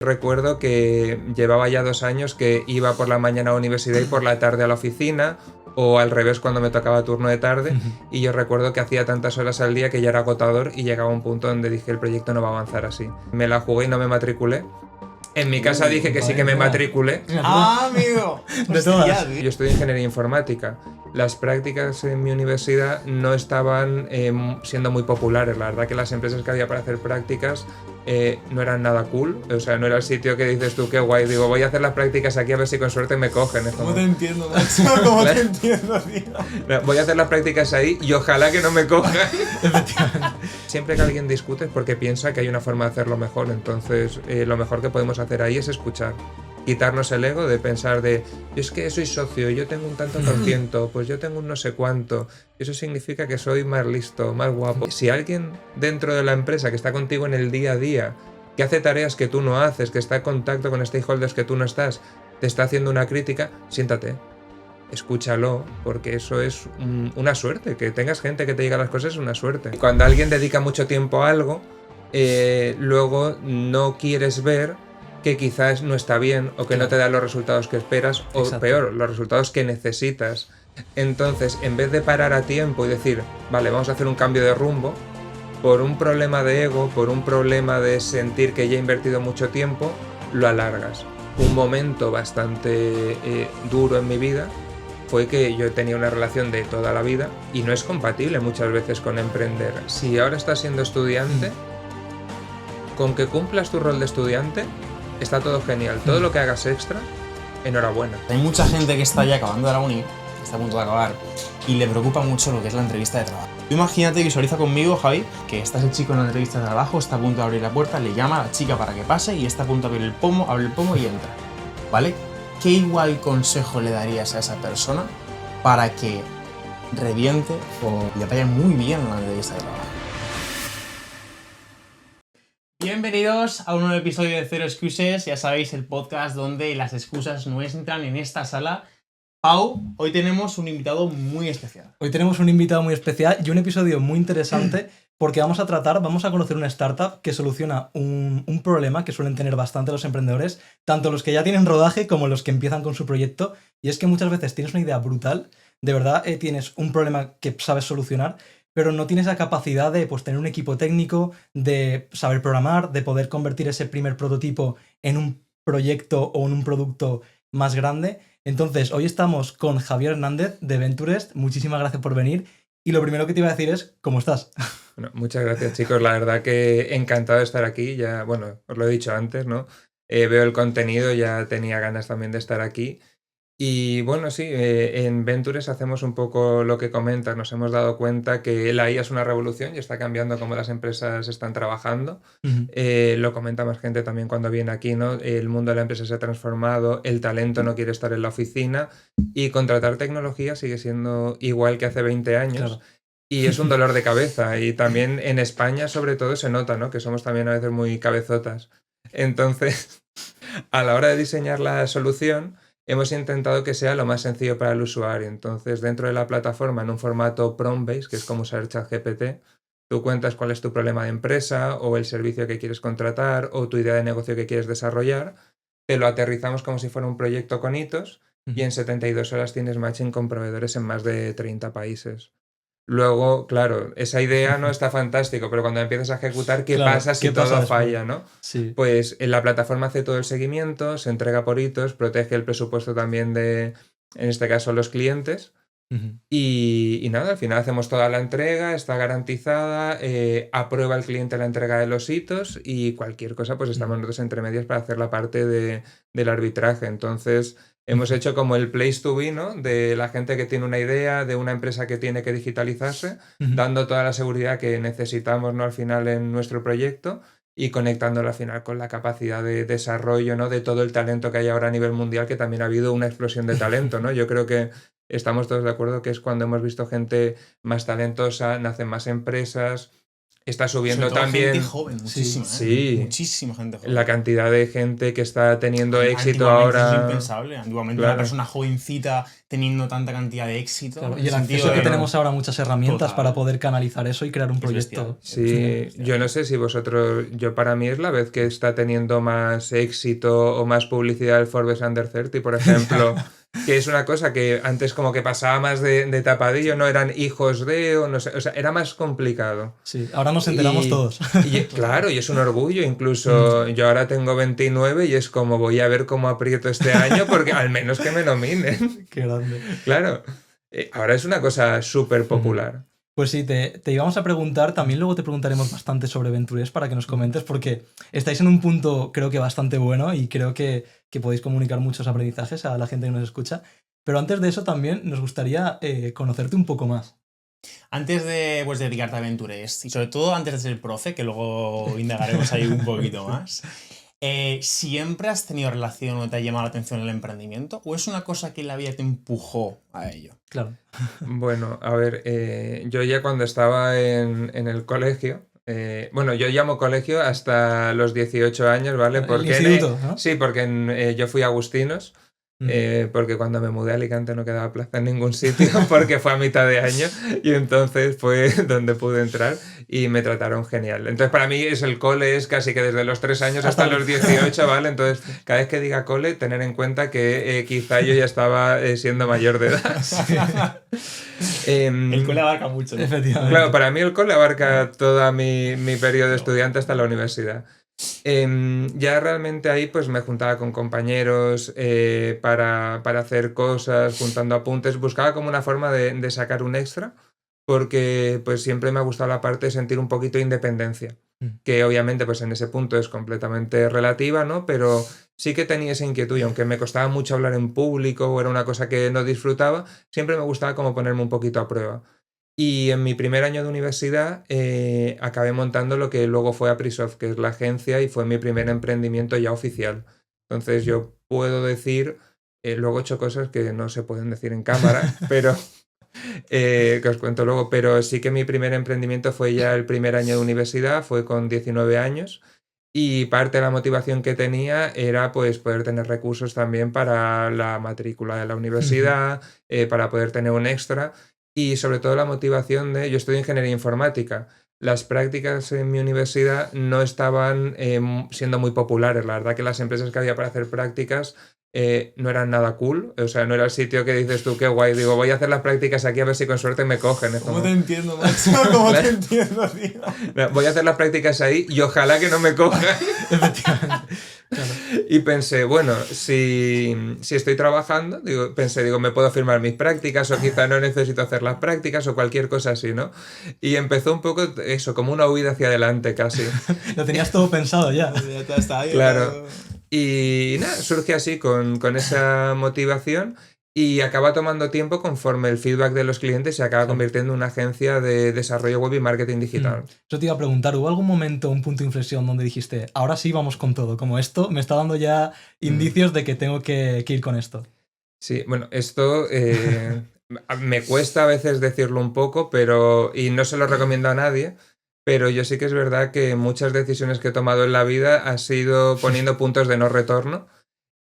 Recuerdo que llevaba ya 2 años que iba por la mañana a la universidad y por la tarde a la oficina, o al revés cuando me tocaba turno de tarde, y yo recuerdo que hacía tantas horas al día que ya era agotador y llegaba a un punto donde dije el proyecto no va a avanzar así. Me la jugué y no me matriculé. En mi casa dije que sí que me matriculé. ¡Ah, amigo! De todas. Yo estudio ingeniería informática. Las prácticas en mi universidad no estaban siendo muy populares. La verdad que las empresas que había para hacer prácticas no eran nada cool. O sea, no era el sitio que dices tú, qué guay. Digo, voy a hacer las prácticas aquí a ver si con suerte me cogen. ¿Cómo te entiendo, macho? ¿Cómo te entiendo, tío? Voy a hacer las prácticas ahí y ojalá que no me cojan. Siempre que alguien discute es porque piensa que hay una forma de hacerlo mejor. Entonces, lo mejor que podemos hacer ahí es escuchar. Quitarnos el ego de pensar de yo es que soy socio, yo tengo un tanto por ciento, pues yo tengo un no sé cuánto, eso significa que soy más listo, más guapo. Si alguien dentro de la empresa que está contigo en el día a día, que hace tareas que tú no haces, que está en contacto con stakeholders que tú no estás, te está haciendo una crítica, siéntate, escúchalo, porque eso es una suerte, que tengas gente que te diga las cosas es una suerte. Cuando alguien dedica mucho tiempo a algo, luego no quieres ver que quizás no está bien o que no te da los resultados que esperas o peor, los resultados que necesitas. Entonces, en vez de parar a tiempo y decir, vale, vamos a hacer un cambio de rumbo, por un problema de ego, por un problema de sentir que ya he invertido mucho tiempo, lo alargas. Un momento bastante duro en mi vida fue que yo tenía una relación de toda la vida y no es compatible muchas veces con emprender. Si ahora estás siendo estudiante, con que cumplas tu rol de estudiante, está todo genial. Todo lo que hagas extra, enhorabuena. Hay mucha gente que está ya acabando la uni, que está a punto de acabar, y le preocupa mucho lo que es la entrevista de trabajo. Tú imagínate, visualiza conmigo, Javi, que estás el chico en la entrevista de trabajo, está a punto de abrir la puerta, le llama a la chica para que pase y está a punto de abrir el pomo, abre el pomo y entra. ¿Vale? ¿Qué igual consejo le darías a esa persona para que reviente o le vaya muy bien en la entrevista de trabajo? Bienvenidos a un nuevo episodio de Cero Excuses, ya sabéis, el podcast donde las excusas no entran en esta sala. Pau, hoy tenemos un invitado muy especial. Hoy tenemos un invitado muy especial y un episodio muy interesante porque vamos a conocer una startup que soluciona un problema que suelen tener bastante los emprendedores, tanto los que ya tienen rodaje como los que empiezan con su proyecto, y es que muchas veces tienes una idea brutal, de verdad tienes un problema que sabes solucionar, pero no tienes la capacidad de tener un equipo técnico, de saber programar, de poder convertir ese primer prototipo en un proyecto o en un producto más grande. Entonces, hoy estamos con Javier Hernández de Venturest. Muchísimas gracias por venir. Y lo primero que te iba a decir es, ¿cómo estás? Bueno, muchas gracias, chicos. La verdad que encantado de estar aquí. Ya, bueno, os lo he dicho antes, ¿no? Veo el contenido, ya tenía ganas también de estar aquí. Y bueno, sí, en Ventures hacemos un poco lo que comentas. Nos hemos dado cuenta que la IA es una revolución y está cambiando cómo las empresas están trabajando. Lo comenta más gente también cuando viene aquí, ¿no? El mundo de la empresa se ha transformado, el talento no quiere estar en la oficina y contratar tecnología sigue siendo igual que hace 20 años. Claro. Y es un dolor de cabeza. Y también en España, sobre todo, se nota, ¿no? Que somos también a veces muy cabezotas. Entonces, a la hora de diseñar la solución, hemos intentado que sea lo más sencillo para el usuario. Entonces, dentro de la plataforma, en un formato prompt-based, que es como usar ChatGPT, tú cuentas cuál es tu problema de empresa o el servicio que quieres contratar o tu idea de negocio que quieres desarrollar. Te lo aterrizamos como si fuera un proyecto con hitos y en 72 horas tienes matching con proveedores en más de 30 países. Luego, claro, esa idea no está fantástico, pero cuando empiezas a ejecutar, ¿qué pasa si todo falla, no? Sí. Pues en la plataforma hace todo el seguimiento, se entrega por hitos, protege el presupuesto también de, en este caso, los clientes. Y nada, al final hacemos toda la entrega, está garantizada, aprueba el cliente la entrega de los hitos y cualquier cosa, pues estamos nosotros entre medias para hacer la parte del arbitraje. Entonces, hemos hecho como el place to be, ¿no? De la gente que tiene una idea, de una empresa que tiene que digitalizarse, dando toda la seguridad que necesitamos, ¿no? Al final en nuestro proyecto y conectándolo al final con la capacidad de desarrollo, ¿no? De todo el talento que hay ahora a nivel mundial, que también ha habido una explosión de talento, ¿no? Yo creo que estamos todos de acuerdo que es cuando hemos visto gente más talentosa, nacen más empresas, está subiendo Sobre todo también gente joven, muchísima, sí. Muchísima gente joven. La cantidad de gente que está teniendo éxito Antiguamente ahora. eso es impensable. Antiguamente Claro. una persona jovencita teniendo tanta cantidad de éxito. Claro, en y el sentido acceso que de- tenemos ahora a muchas herramientas Total. para poder canalizar eso y crear un Es proyecto. bestial. Sí, yo no sé si vosotros, yo para mí es la vez que está teniendo más éxito o más publicidad el Forbes Under 30, por ejemplo, que es una cosa que antes como que pasaba más de tapadillo, no eran hijos de o no sé, o sea, era más complicado. Sí, ahora nos enteramos todos. Claro, y es un orgullo, incluso yo ahora tengo 29 y es como voy a ver cómo aprieto este año porque al menos que me nominen. Qué grande. Claro, ahora es una cosa súper popular. Pues sí, te íbamos a preguntar, también luego te preguntaremos bastante sobre Ventures para que nos comentes, porque estáis en un punto creo que bastante bueno y creo que podéis comunicar muchos aprendizajes a la gente que nos escucha. Pero antes de eso también nos gustaría conocerte un poco más. Antes de pues, dedicarte a Aventures, y sobre todo antes de ser profe, que luego indagaremos ahí un poquito más, ¿siempre has tenido relación o te ha llamado la atención el emprendimiento? ¿O es una cosa que la vida te empujó a ello? Claro. Bueno, a ver, yo ya cuando estaba en el colegio, bueno, yo llamo colegio hasta los 18 años, ¿vale? El Porque instituto, ¿no? sí, porque yo fui agustinos, porque cuando me mudé a Alicante no quedaba plaza en ningún sitio, porque fue a mitad de año y entonces fue donde pude entrar y me trataron genial. Entonces para mí es el cole, es casi que desde los 3 años hasta los 18, ¿vale? Entonces cada vez que diga cole, tener en cuenta que quizá yo ya estaba siendo mayor de edad. El cole abarca mucho, ¿no? Efectivamente. Claro, para mí el cole abarca todo mi periodo de estudiante hasta la universidad. Ya realmente ahí pues me juntaba con compañeros para hacer cosas, juntando apuntes, buscaba como una forma de sacar un extra, porque pues siempre me ha gustado la parte de sentir un poquito de independencia, que obviamente pues en ese punto es completamente relativa, ¿no? Pero sí que tenía esa inquietud y aunque me costaba mucho hablar en público o era una cosa que no disfrutaba, siempre me gustaba como ponerme un poquito a prueba. Y en mi primer año de universidad acabé montando lo que luego fue Aprisoft, que es la agencia y fue mi primer emprendimiento ya oficial. Entonces yo puedo decir, luego he hecho cosas que no se pueden decir en cámara, pero que os cuento luego, pero sí que mi primer emprendimiento fue ya el primer año de universidad, fue con 19 años. Y parte de la motivación que tenía era pues poder tener recursos también para la matrícula de la universidad, para poder tener un extra y sobre todo la motivación de, yo estudio ingeniería informática, las prácticas en mi universidad no estaban siendo muy populares, la verdad que las empresas que había para hacer prácticas no eran nada cool, o sea, no era el sitio que dices tú, qué guay, digo, voy a hacer las prácticas aquí a ver si con suerte me cogen. Es ¿Cómo como, te entiendo, macho? ¿Cómo te entiendo, tío? no, voy a hacer las prácticas ahí y ojalá que no me cojan. Efectivamente. Claro. Y pensé, bueno, si estoy trabajando, digo, me puedo firmar mis prácticas o quizá no necesito hacer las prácticas o cualquier cosa así, ¿no? Y empezó un poco eso, como una huida hacia adelante casi. Lo tenías todo pensado ya. Ya está ahí. Claro. Y nada, surge así con esa motivación y acaba tomando tiempo conforme el feedback de los clientes se acaba convirtiendo en una agencia de desarrollo web y marketing digital. Yo te iba a preguntar, ¿hubo algún momento, un punto de inflexión donde dijiste, ahora sí vamos con todo? Como esto me está dando ya indicios de que tengo que ir con esto. Sí, bueno, esto me cuesta a veces decirlo un poco, y no se lo recomiendo a nadie, pero yo sí que es verdad que muchas decisiones que he tomado en la vida ha sido poniendo puntos de no retorno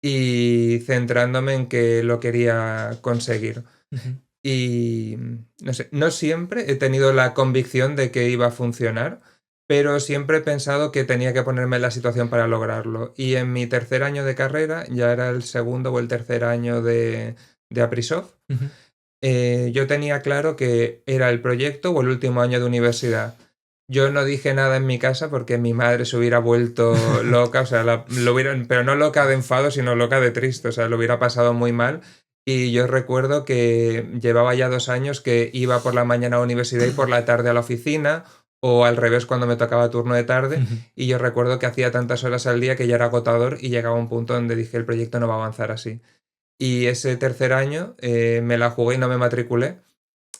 y centrándome en que lo quería conseguir. Y no sé, no siempre he tenido la convicción de que iba a funcionar, pero siempre he pensado que tenía que ponerme en la situación para lograrlo. Y en mi tercer año de carrera, ya era el segundo o el tercer año de Aprisoft, yo tenía claro que era el proyecto o el último año de universidad. Yo no dije nada en mi casa porque mi madre se hubiera vuelto loca, o sea, pero no loca de enfado, sino loca de triste, o sea, lo hubiera pasado muy mal. Y yo recuerdo que llevaba ya 2 años que iba por la mañana a la universidad y por la tarde a la oficina, o al revés cuando me tocaba turno de tarde, y yo recuerdo que hacía tantas horas al día que ya era agotador y llegaba a un punto donde dije el proyecto no va a avanzar así. Y ese tercer año me la jugué y no me matriculé.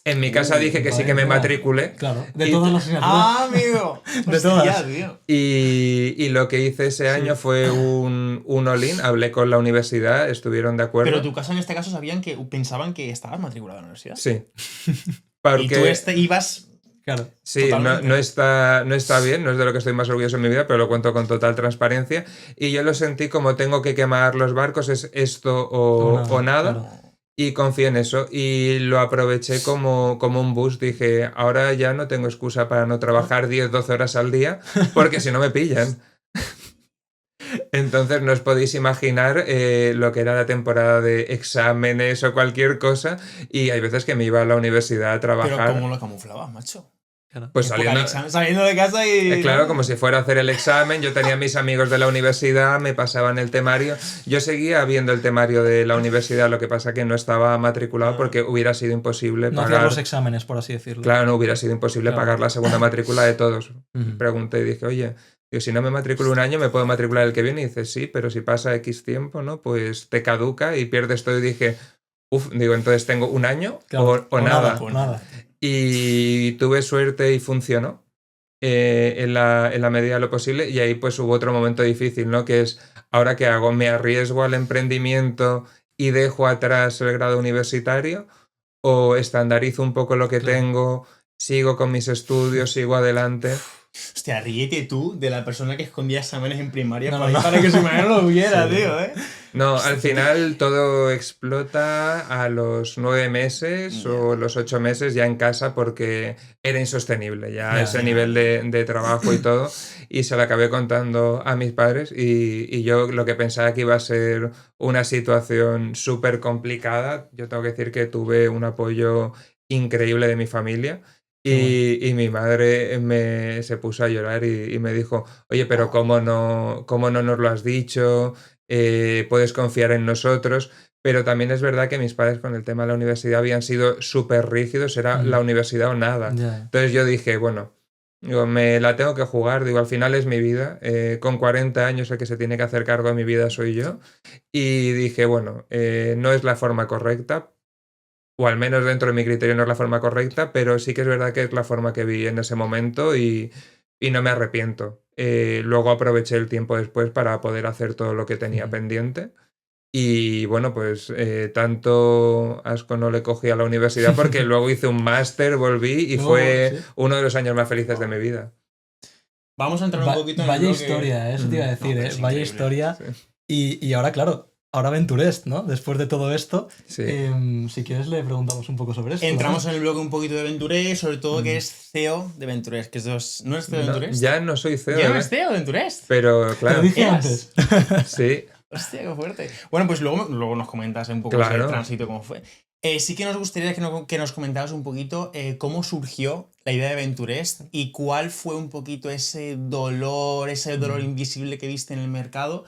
En mi casa dije que sí que me matriculé. Claro, de todas las asignaturas. ¡Ah, amigo! De todas. Tío. Y lo que hice ese año fue un all-in. Hablé con la universidad, estuvieron de acuerdo. Pero tu casa en este caso pensaban que estabas matriculado en la universidad. Sí. Y tú ibas Claro. Sí, no está bien, no es de lo que estoy más orgulloso en mi vida, pero lo cuento con total transparencia. Y yo lo sentí como tengo que quemar los barcos, es esto o nada. Claro. Y confié en eso y lo aproveché como un boost. Dije, ahora ya no tengo excusa para no trabajar 10-12 horas al día, porque si no me pillan. Entonces no os podéis imaginar lo que era la temporada de exámenes o cualquier cosa. Y hay veces que me iba a la universidad a trabajar. Pero ¿cómo lo camuflabas, macho? Claro. Pues saliendo de casa y... Claro, como si fuera a hacer el examen. Yo tenía a mis amigos de la universidad, me pasaban el temario. Yo seguía viendo el temario de la universidad, lo que pasa que no estaba matriculado porque hubiera sido imposible No pagar... hacías los exámenes, por así decirlo. Claro, no hubiera sido imposible pagar la segunda matrícula de todos. Ujú. Pregunté y dije, oye, si no me matriculo un año, ¿me puedo matricular el que viene? Y dice, sí, pero si pasa X tiempo, ¿no? Pues te caduca y pierdes todo. Y dije, digo, entonces tengo un año o nada. Pues nada. Y tuve suerte y funcionó. En la medida de lo posible, y ahí pues hubo otro momento difícil, ¿no? Que es, ¿ahora qué hago? ¿Me arriesgo al emprendimiento y dejo atrás el grado universitario? ¿O estandarizo un poco lo que tengo, sigo con mis estudios, sigo adelante? Hostia, ríete tú de la persona que escondía exámenes en primaria No, por ahí no. para que su madre no lo viera, Sí. tío, ¿eh? No, al final todo explota a los 9 meses o los 8 meses ya en casa porque era insostenible ya ese nivel de trabajo y todo. Y se lo acabé contando a mis padres y yo lo que pensaba que iba a ser una situación súper complicada, yo tengo que decir que tuve un apoyo increíble de mi familia. Y mi madre se puso a llorar y me dijo, oye, pero ¿cómo no nos lo has dicho? Puedes confiar en nosotros, pero también es verdad que mis padres con el tema de la universidad habían sido súper rígidos, era la universidad o nada. Entonces yo dije, bueno, digo, me la tengo que jugar, digo, al final es mi vida, con 40 años el que se tiene que hacer cargo de mi vida soy yo, y dije, bueno, no es la forma correcta, o al menos dentro de mi criterio no es la forma correcta, pero sí que es verdad que es la forma que vi en ese momento y no me arrepiento. Luego aproveché el tiempo después para poder hacer todo lo que tenía pendiente. Y bueno, pues tanto asco no le cogí a la universidad porque luego hice un máster, volví y fue uno de los años más felices de mi vida. Vamos a entrar un poquito en el Vaya bloque... historia, eso te iba a decir, es vaya increíble. historia. Sí. Y ahora, claro, ahora Venturest, ¿no? Después de todo esto, Sí. si quieres le preguntamos un poco sobre esto. Entramos ¿no? en el bloque un poquito de Venturés, sobre todo que es CEO de Venturés, que ¿no eres CEO de Venturés? Ya no soy CEO. ¿Ya no eres CEO de Venturés? Pero Te claro, lo dije Eras. antes. sí. Hostia, qué fuerte. Bueno, pues luego nos comentas un poco Claro. ese tránsito, cómo fue. Sí que nos gustaría que nos comentaras un poquito cómo surgió la idea de Venturest y cuál fue un poquito ese dolor invisible que viste en el mercado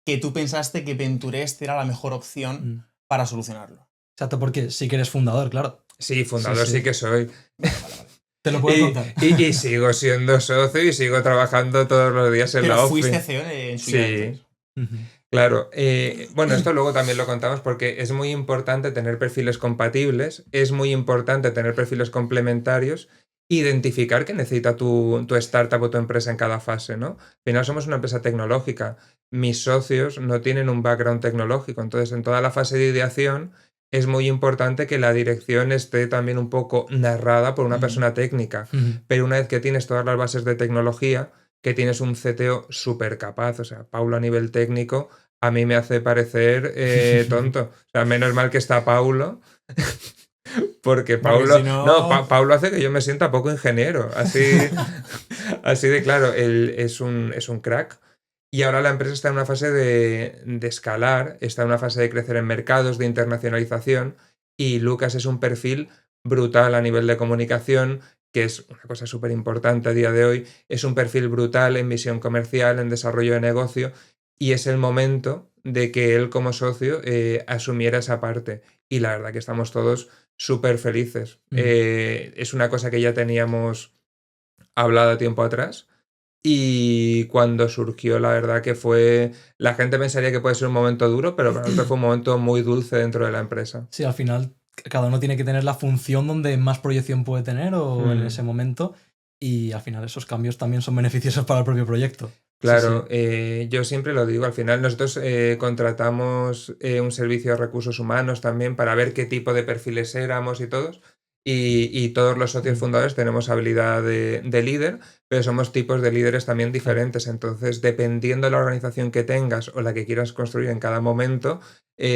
que tú pensaste que Venturest era la mejor opción para solucionarlo. Exacto, porque sí que eres fundador, claro. Sí, fundador Sí. sí que soy. Vale. Te lo puedo contar. Y sigo siendo socio y sigo trabajando todos los días en la Pero OFI. fuiste CEO en su Sí. idea. Ujú. Claro, bueno, esto luego también lo contamos porque es muy importante tener perfiles compatibles, es muy importante tener perfiles complementarios, identificar qué necesita tu startup o tu empresa en cada fase, ¿no? Al final somos una empresa tecnológica, mis socios no tienen un background tecnológico, entonces en toda la fase de ideación es muy importante que la dirección esté también un poco narrada por una persona técnica, pero una vez que tienes todas las bases de tecnología, que tienes un CTO súper capaz, o sea, Paulo a nivel técnico, a mí me hace parecer tonto. O sea, menos mal que está Paulo, porque Paulo, si no- Paulo hace que yo me sienta poco ingeniero, así de claro, él es un crack. Y ahora la empresa está en una fase de escalar, está en una fase de crecer en mercados, de internacionalización, y Lucas es un perfil brutal a nivel de comunicación, que es una cosa súper importante a día de hoy, es un perfil brutal en visión comercial, en desarrollo de negocio, y es el momento de que él como socio asumiera esa parte. Y la verdad que estamos todos súper felices. Es una cosa que ya teníamos hablado tiempo atrás, y cuando surgió, la verdad que fue... La gente pensaría que puede ser un momento duro, pero para nosotros fue un momento muy dulce dentro de la empresa. Sí, al final cada uno tiene que tener la función donde más proyección puede tener o en ese momento, y al final esos cambios también son beneficiosos para el propio proyecto. Claro, Sí. yo siempre lo digo, al final nosotros contratamos un servicio de recursos humanos también para ver qué tipo de perfiles éramos y todos, y todos los socios fundadores tenemos habilidad de líder, pero somos tipos de líderes también diferentes. Entonces, dependiendo de la organización que tengas o la que quieras construir en cada momento,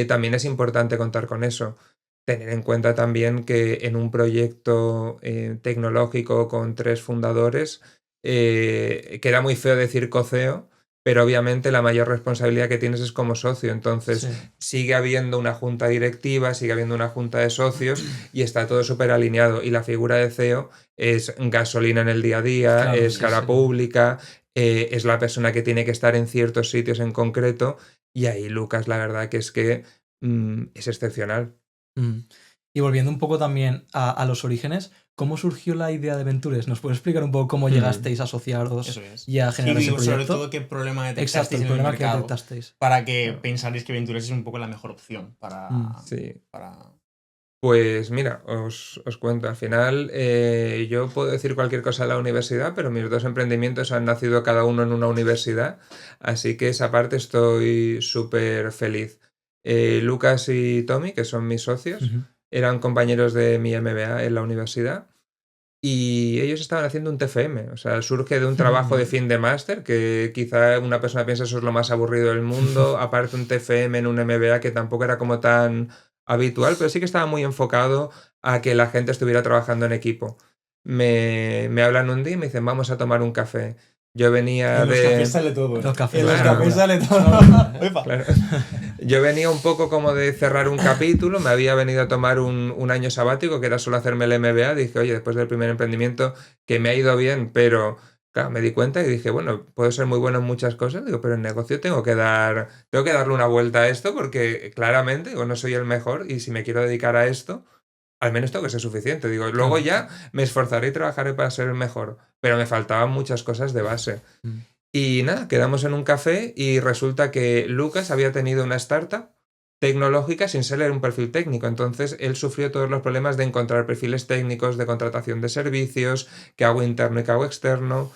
también es importante contar con eso. Tener en cuenta también que en un proyecto tecnológico con 3 fundadores, queda muy feo decir coceo, pero obviamente la mayor responsabilidad que tienes es como socio. Entonces, sigue habiendo una junta directiva, sigue habiendo una junta de socios y está todo súper alineado. Y la figura de CEO es gasolina en el día a día, Claro, es sí, cara sí. pública, es la persona que tiene que estar en ciertos sitios en concreto. Y ahí Lucas, la verdad que es excepcional. Y volviendo un poco también a los orígenes, ¿cómo surgió la idea de Ventures? ¿Nos puedes explicar un poco cómo llegasteis a asociaros Eso es. y a generar ese Y sobre proyecto? todo qué problema Exacto, detectasteis el en el problema que mercado detectasteis. para que pensaréis que Ventures es un poco la mejor opción Sí. para... Pues mira, os cuento, al final yo puedo decir cualquier cosa en la universidad, pero mis 2 emprendimientos han nacido cada uno en una universidad, así que esa parte estoy súper feliz. Lucas y Tommy, que son mis socios, eran compañeros de mi MBA en la universidad y ellos estaban haciendo un TFM, o sea, surge de un trabajo de fin de máster, que quizá una persona piensa eso es lo más aburrido del mundo, aparte un TFM en un MBA que tampoco era como tan habitual, pero sí que estaba muy enfocado a que la gente estuviera trabajando en equipo. Me hablan un día y me dicen, vamos a tomar un café. Yo venía En los de... cafés sale todo. Los cafés, En los claro. cafés sale todo. Claro. Yo venía un poco como de cerrar un capítulo, me había venido a tomar un año sabático, que era solo hacerme el MBA, dije, oye, después del primer emprendimiento, que me ha ido bien, pero claro, me di cuenta y dije, bueno, puedo ser muy bueno en muchas cosas, digo, pero en negocio tengo que darle una vuelta a esto porque claramente, digo, no soy el mejor y si me quiero dedicar a esto, al menos tengo que ser suficiente. Digo, luego ya me esforzaré y trabajaré para ser el mejor, pero me faltaban muchas cosas de base. Y nada, quedamos en un café y resulta que Lucas había tenido una startup tecnológica sin ser un perfil técnico. Entonces él sufrió todos los problemas de encontrar perfiles técnicos, de contratación de servicios, qué hago interno y qué hago externo.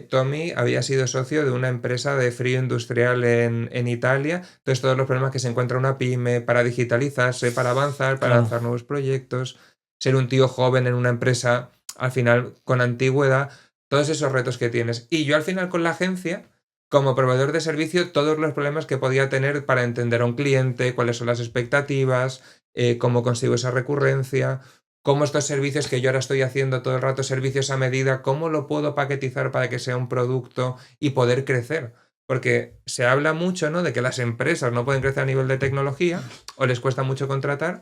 Tommy había sido socio de una empresa de frío industrial en Italia. Entonces todos los problemas que se encuentra una pyme para digitalizarse, para avanzar, para lanzar nuevos proyectos, ser un tío joven en una empresa al final con antigüedad, todos esos retos que tienes. Y yo al final con la agencia, como proveedor de servicio, todos los problemas que podía tener para entender a un cliente, cuáles son las expectativas, cómo consigo esa recurrencia, cómo estos servicios que yo ahora estoy haciendo todo el rato, servicios a medida, cómo lo puedo paquetizar para que sea un producto y poder crecer. Porque se habla mucho, ¿no?, de que las empresas no pueden crecer a nivel de tecnología o les cuesta mucho contratar,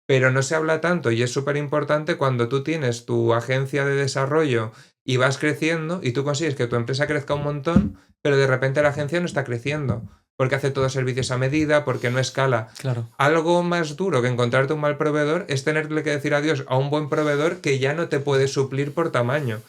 pero no se habla tanto y es súper importante cuando tú tienes tu agencia de desarrollo y vas creciendo y tú consigues que tu empresa crezca un montón, pero de repente la agencia no está creciendo porque hace todos servicios a medida, porque no escala. Claro. Algo más duro que encontrarte un mal proveedor es tenerle que decir adiós a un buen proveedor que ya no te puede suplir por tamaño.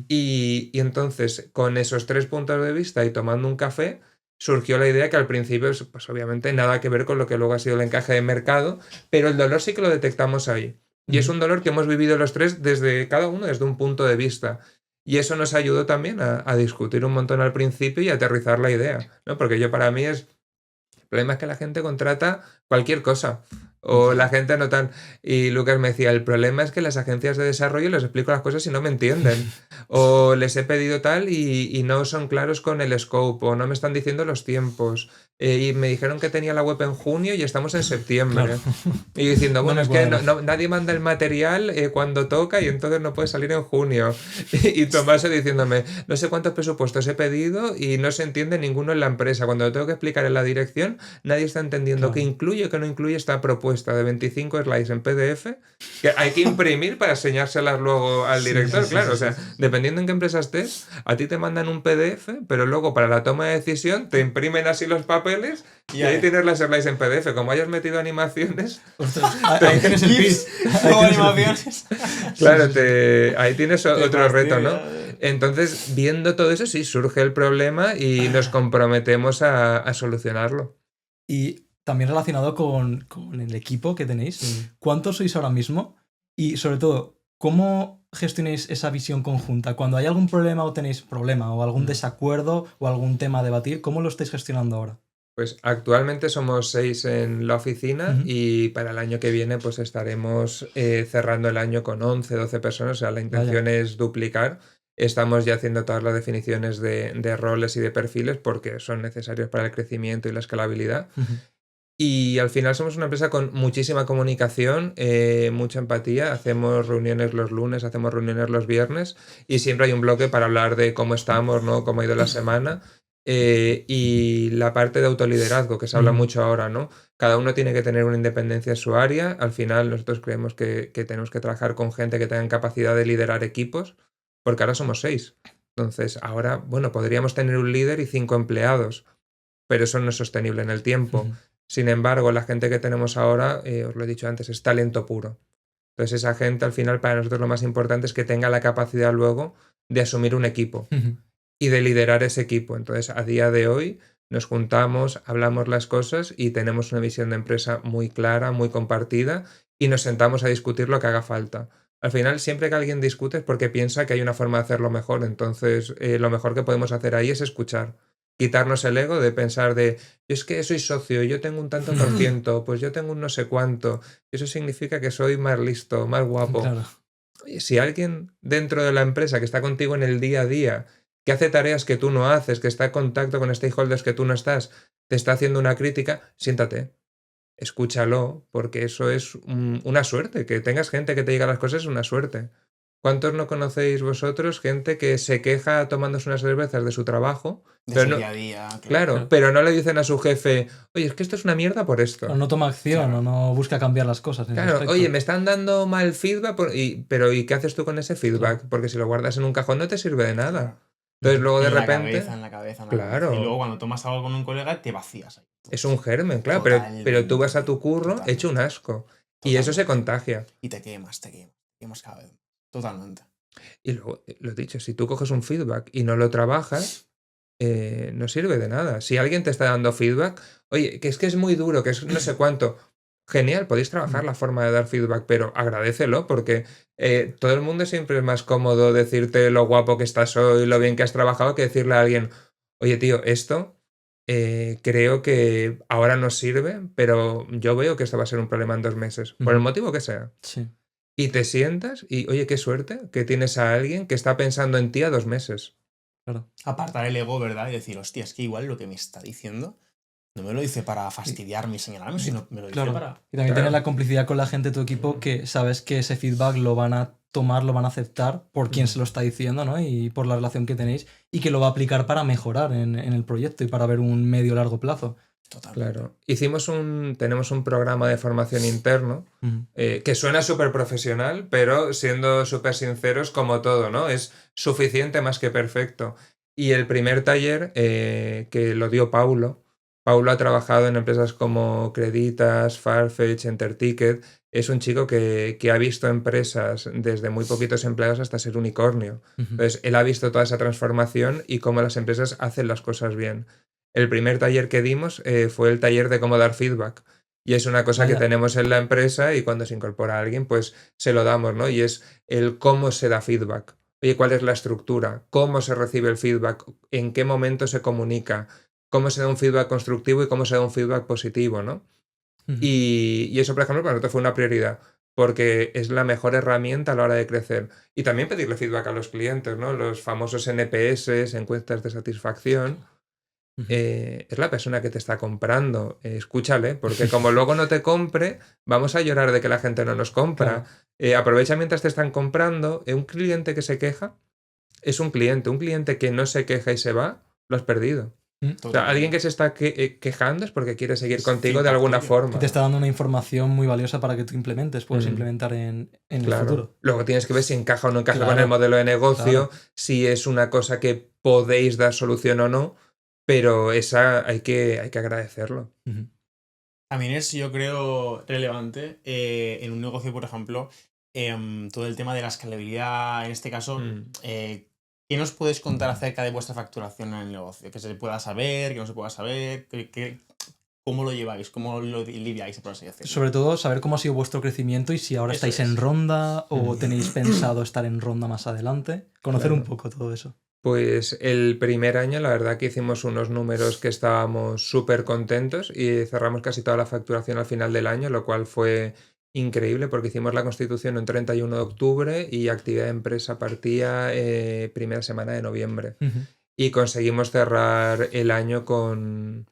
Y entonces, con esos 3 puntos de vista y tomando un café, surgió la idea que al principio, pues obviamente nada que ver con lo que luego ha sido el encaje de mercado, pero el dolor sí que lo detectamos ahí. Y es un dolor que hemos vivido los 3 desde cada uno, desde un punto de vista. Y eso nos ayudó también a discutir un montón al principio y a aterrizar la idea, ¿no? Porque yo para mí el problema es que la gente contrata cualquier cosa. O la gente no tan... Y Lucas me decía, el problema es que las agencias de desarrollo les explico las cosas y no me entienden. O les he pedido tal y no son claros con el scope. O no me están diciendo los tiempos. Y me dijeron que tenía la web en junio y estamos en septiembre. Claro. Y yo diciendo, bueno, No es me que cuadra. nadie manda el material cuando toca y entonces no puede salir en junio. Y Tomás diciéndome, no sé cuántos presupuestos he pedido y no se entiende ninguno en la empresa. Cuando lo tengo que explicar en la dirección, nadie está entendiendo qué incluye o qué no incluye esta propuesta de 25 slides en PDF que hay que imprimir para enseñárselas luego al director. Claro, o sea, dependiendo en qué empresa estés, a ti te mandan un PDF, pero luego para la toma de decisión te imprimen así los papeles y ahí tienes las slides en PDF. Como hayas metido animaciones... Ostras, ahí tienes el pitch. Como animaciones. Claro, ahí tienes otro reto, ¿no? Entonces, viendo todo eso, sí, surge el problema y nos comprometemos a solucionarlo. Y también relacionado con el equipo que tenéis, ¿cuántos sois ahora mismo? Y sobre todo, ¿cómo gestionáis esa visión conjunta? Cuando hay algún problema o tenéis problema o algún desacuerdo o algún tema a debatir, ¿cómo lo estáis gestionando ahora? Pues actualmente somos 6 en la oficina y para el año que viene pues estaremos cerrando el año con 11, 12 personas. O sea, la intención es duplicar. Estamos ya haciendo todas las definiciones de roles y de perfiles porque son necesarios para el crecimiento y la escalabilidad. Y al final somos una empresa con muchísima comunicación, mucha empatía. Hacemos reuniones los lunes, hacemos reuniones los viernes y siempre hay un bloque para hablar de cómo estamos, ¿no? Cómo ha ido la semana. Y la parte de autoliderazgo, que se habla mucho ahora, ¿no? Cada uno tiene que tener una independencia en su área. Al final nosotros creemos que tenemos que trabajar con gente que tenga capacidad de liderar equipos, porque ahora somos 6. Entonces, ahora, bueno, podríamos tener un líder y 5 empleados, pero eso no es sostenible en el tiempo. Sin embargo, la gente que tenemos ahora, os lo he dicho antes, es talento puro. Entonces, esa gente, al final, para nosotros lo más importante es que tenga la capacidad luego de asumir un equipo y de liderar ese equipo. Entonces, a día de hoy nos juntamos, hablamos las cosas y tenemos una visión de empresa muy clara, muy compartida y nos sentamos a discutir lo que haga falta. Al final, siempre que alguien discute es porque piensa que hay una forma de hacerlo mejor. Entonces, lo mejor que podemos hacer ahí es escuchar. Quitarnos el ego de pensar de, yo es que soy socio, yo tengo un tanto por ciento, pues yo tengo un no sé cuánto. Eso significa que soy más listo, más guapo. Claro. Oye, si alguien dentro de la empresa que está contigo en el día a día, que hace tareas que tú no haces, que está en contacto con stakeholders que tú no estás, te está haciendo una crítica, siéntate, escúchalo, porque eso es una suerte. Que tengas gente que te diga las cosas es una suerte. ¿Cuántos no conocéis vosotros gente que se queja tomándose unas cervezas de su trabajo? De su día a día. Claro, pero no le dicen a su jefe, oye, es que esto es una mierda por esto. O no toma acción, o no busca cambiar las cosas. Claro, oye, me están dando mal feedback, pero ¿y qué haces tú con ese feedback? Porque si lo guardas en un cajón no te sirve de nada. Entonces luego de repente... En la cabeza. Claro. Y luego cuando tomas algo con un colega te vacías ahí. Es un germen, claro, pero tú vas a tu curro hecho un asco. Y eso se contagia. Y te quemas cada vez. Totalmente. Y luego, lo dicho, si tú coges un feedback y no lo trabajas, no sirve de nada. Si alguien te está dando feedback, oye, que es muy duro, que es no sé cuánto, genial, podéis trabajar la forma de dar feedback, pero agradécelo porque todo el mundo siempre es más cómodo decirte lo guapo que estás hoy, lo bien que has trabajado, que decirle a alguien, oye tío, esto creo que ahora nos sirve, pero yo veo que esto va a ser un problema en 2 meses, por el motivo que sea. Sí. Y te sientas y, oye, qué suerte que tienes a alguien que está pensando en ti a 2 meses. Claro. Apartar el ego, ¿verdad? Y decir, hostia, es que igual lo que me está diciendo no me lo dice para fastidiarme y señalarme, sino me lo dice para... Y también tener la complicidad con la gente de tu equipo que sabes que ese feedback lo van a tomar, lo van a aceptar por quien se lo está diciendo, ¿no? Y por la relación que tenéis y que lo va a aplicar para mejorar en el proyecto y para ver un medio-largo plazo. Totalmente. Claro. Tenemos un programa de formación interno que suena súper profesional, pero siendo súper sinceros, como todo, ¿no? Es suficiente más que perfecto. Y el primer taller que lo dio Paulo ha trabajado en empresas como Creditas, Farfetch, Enterticket. Es un chico que ha visto empresas desde muy poquitos empleados hasta ser unicornio. Entonces, él ha visto toda esa transformación y cómo las empresas hacen las cosas bien. El primer taller que dimos fue el taller de cómo dar feedback. Y es una cosa que tenemos en la empresa y cuando se incorpora a alguien, pues se lo damos, ¿no? Y es el cómo se da feedback. Oye, ¿cuál es la estructura? ¿Cómo se recibe el feedback? ¿En qué momento se comunica? ¿Cómo se da un feedback constructivo y cómo se da un feedback positivo, ¿no? Y eso, por ejemplo, para nosotros fue una prioridad, porque es la mejor herramienta a la hora de crecer. Y también pedirle feedback a los clientes, ¿no? Los famosos NPS, encuestas de satisfacción. Es la persona que te está comprando. Escúchale, porque como luego no te compre, vamos a llorar de que la gente no nos compra. Claro. Aprovecha mientras te están comprando. Un cliente que se queja es un cliente que no se queja y se va, lo has perdido. O sea, alguien que se está quejando es porque quiere seguir contigo de alguna forma. Y te está dando una información muy valiosa para que tú puedes implementar en el futuro. Luego tienes que ver si encaja o no encaja con el modelo de negocio, si es una cosa que podéis dar solución o no, pero esa hay que agradecerlo. También es, yo creo, relevante en un negocio, por ejemplo, todo el tema de la escalabilidad, en este caso... ¿Qué nos puedes contar acerca de vuestra facturación en el negocio? Que se pueda saber, que no se pueda saber, ¿cómo lo lleváis? ¿Cómo lo lidiáis, por así decirlo? Sobre todo, saber cómo ha sido vuestro crecimiento y si ahora estáis en ronda o tenéis pensado estar en ronda más adelante. Conocer un poco todo eso. Pues el primer año, la verdad que hicimos unos números que estábamos súper contentos y cerramos casi toda la facturación al final del año, lo cual fue increíble porque hicimos la constitución en 31 de octubre y actividad de empresa partía primera semana de noviembre. Y conseguimos cerrar el año con,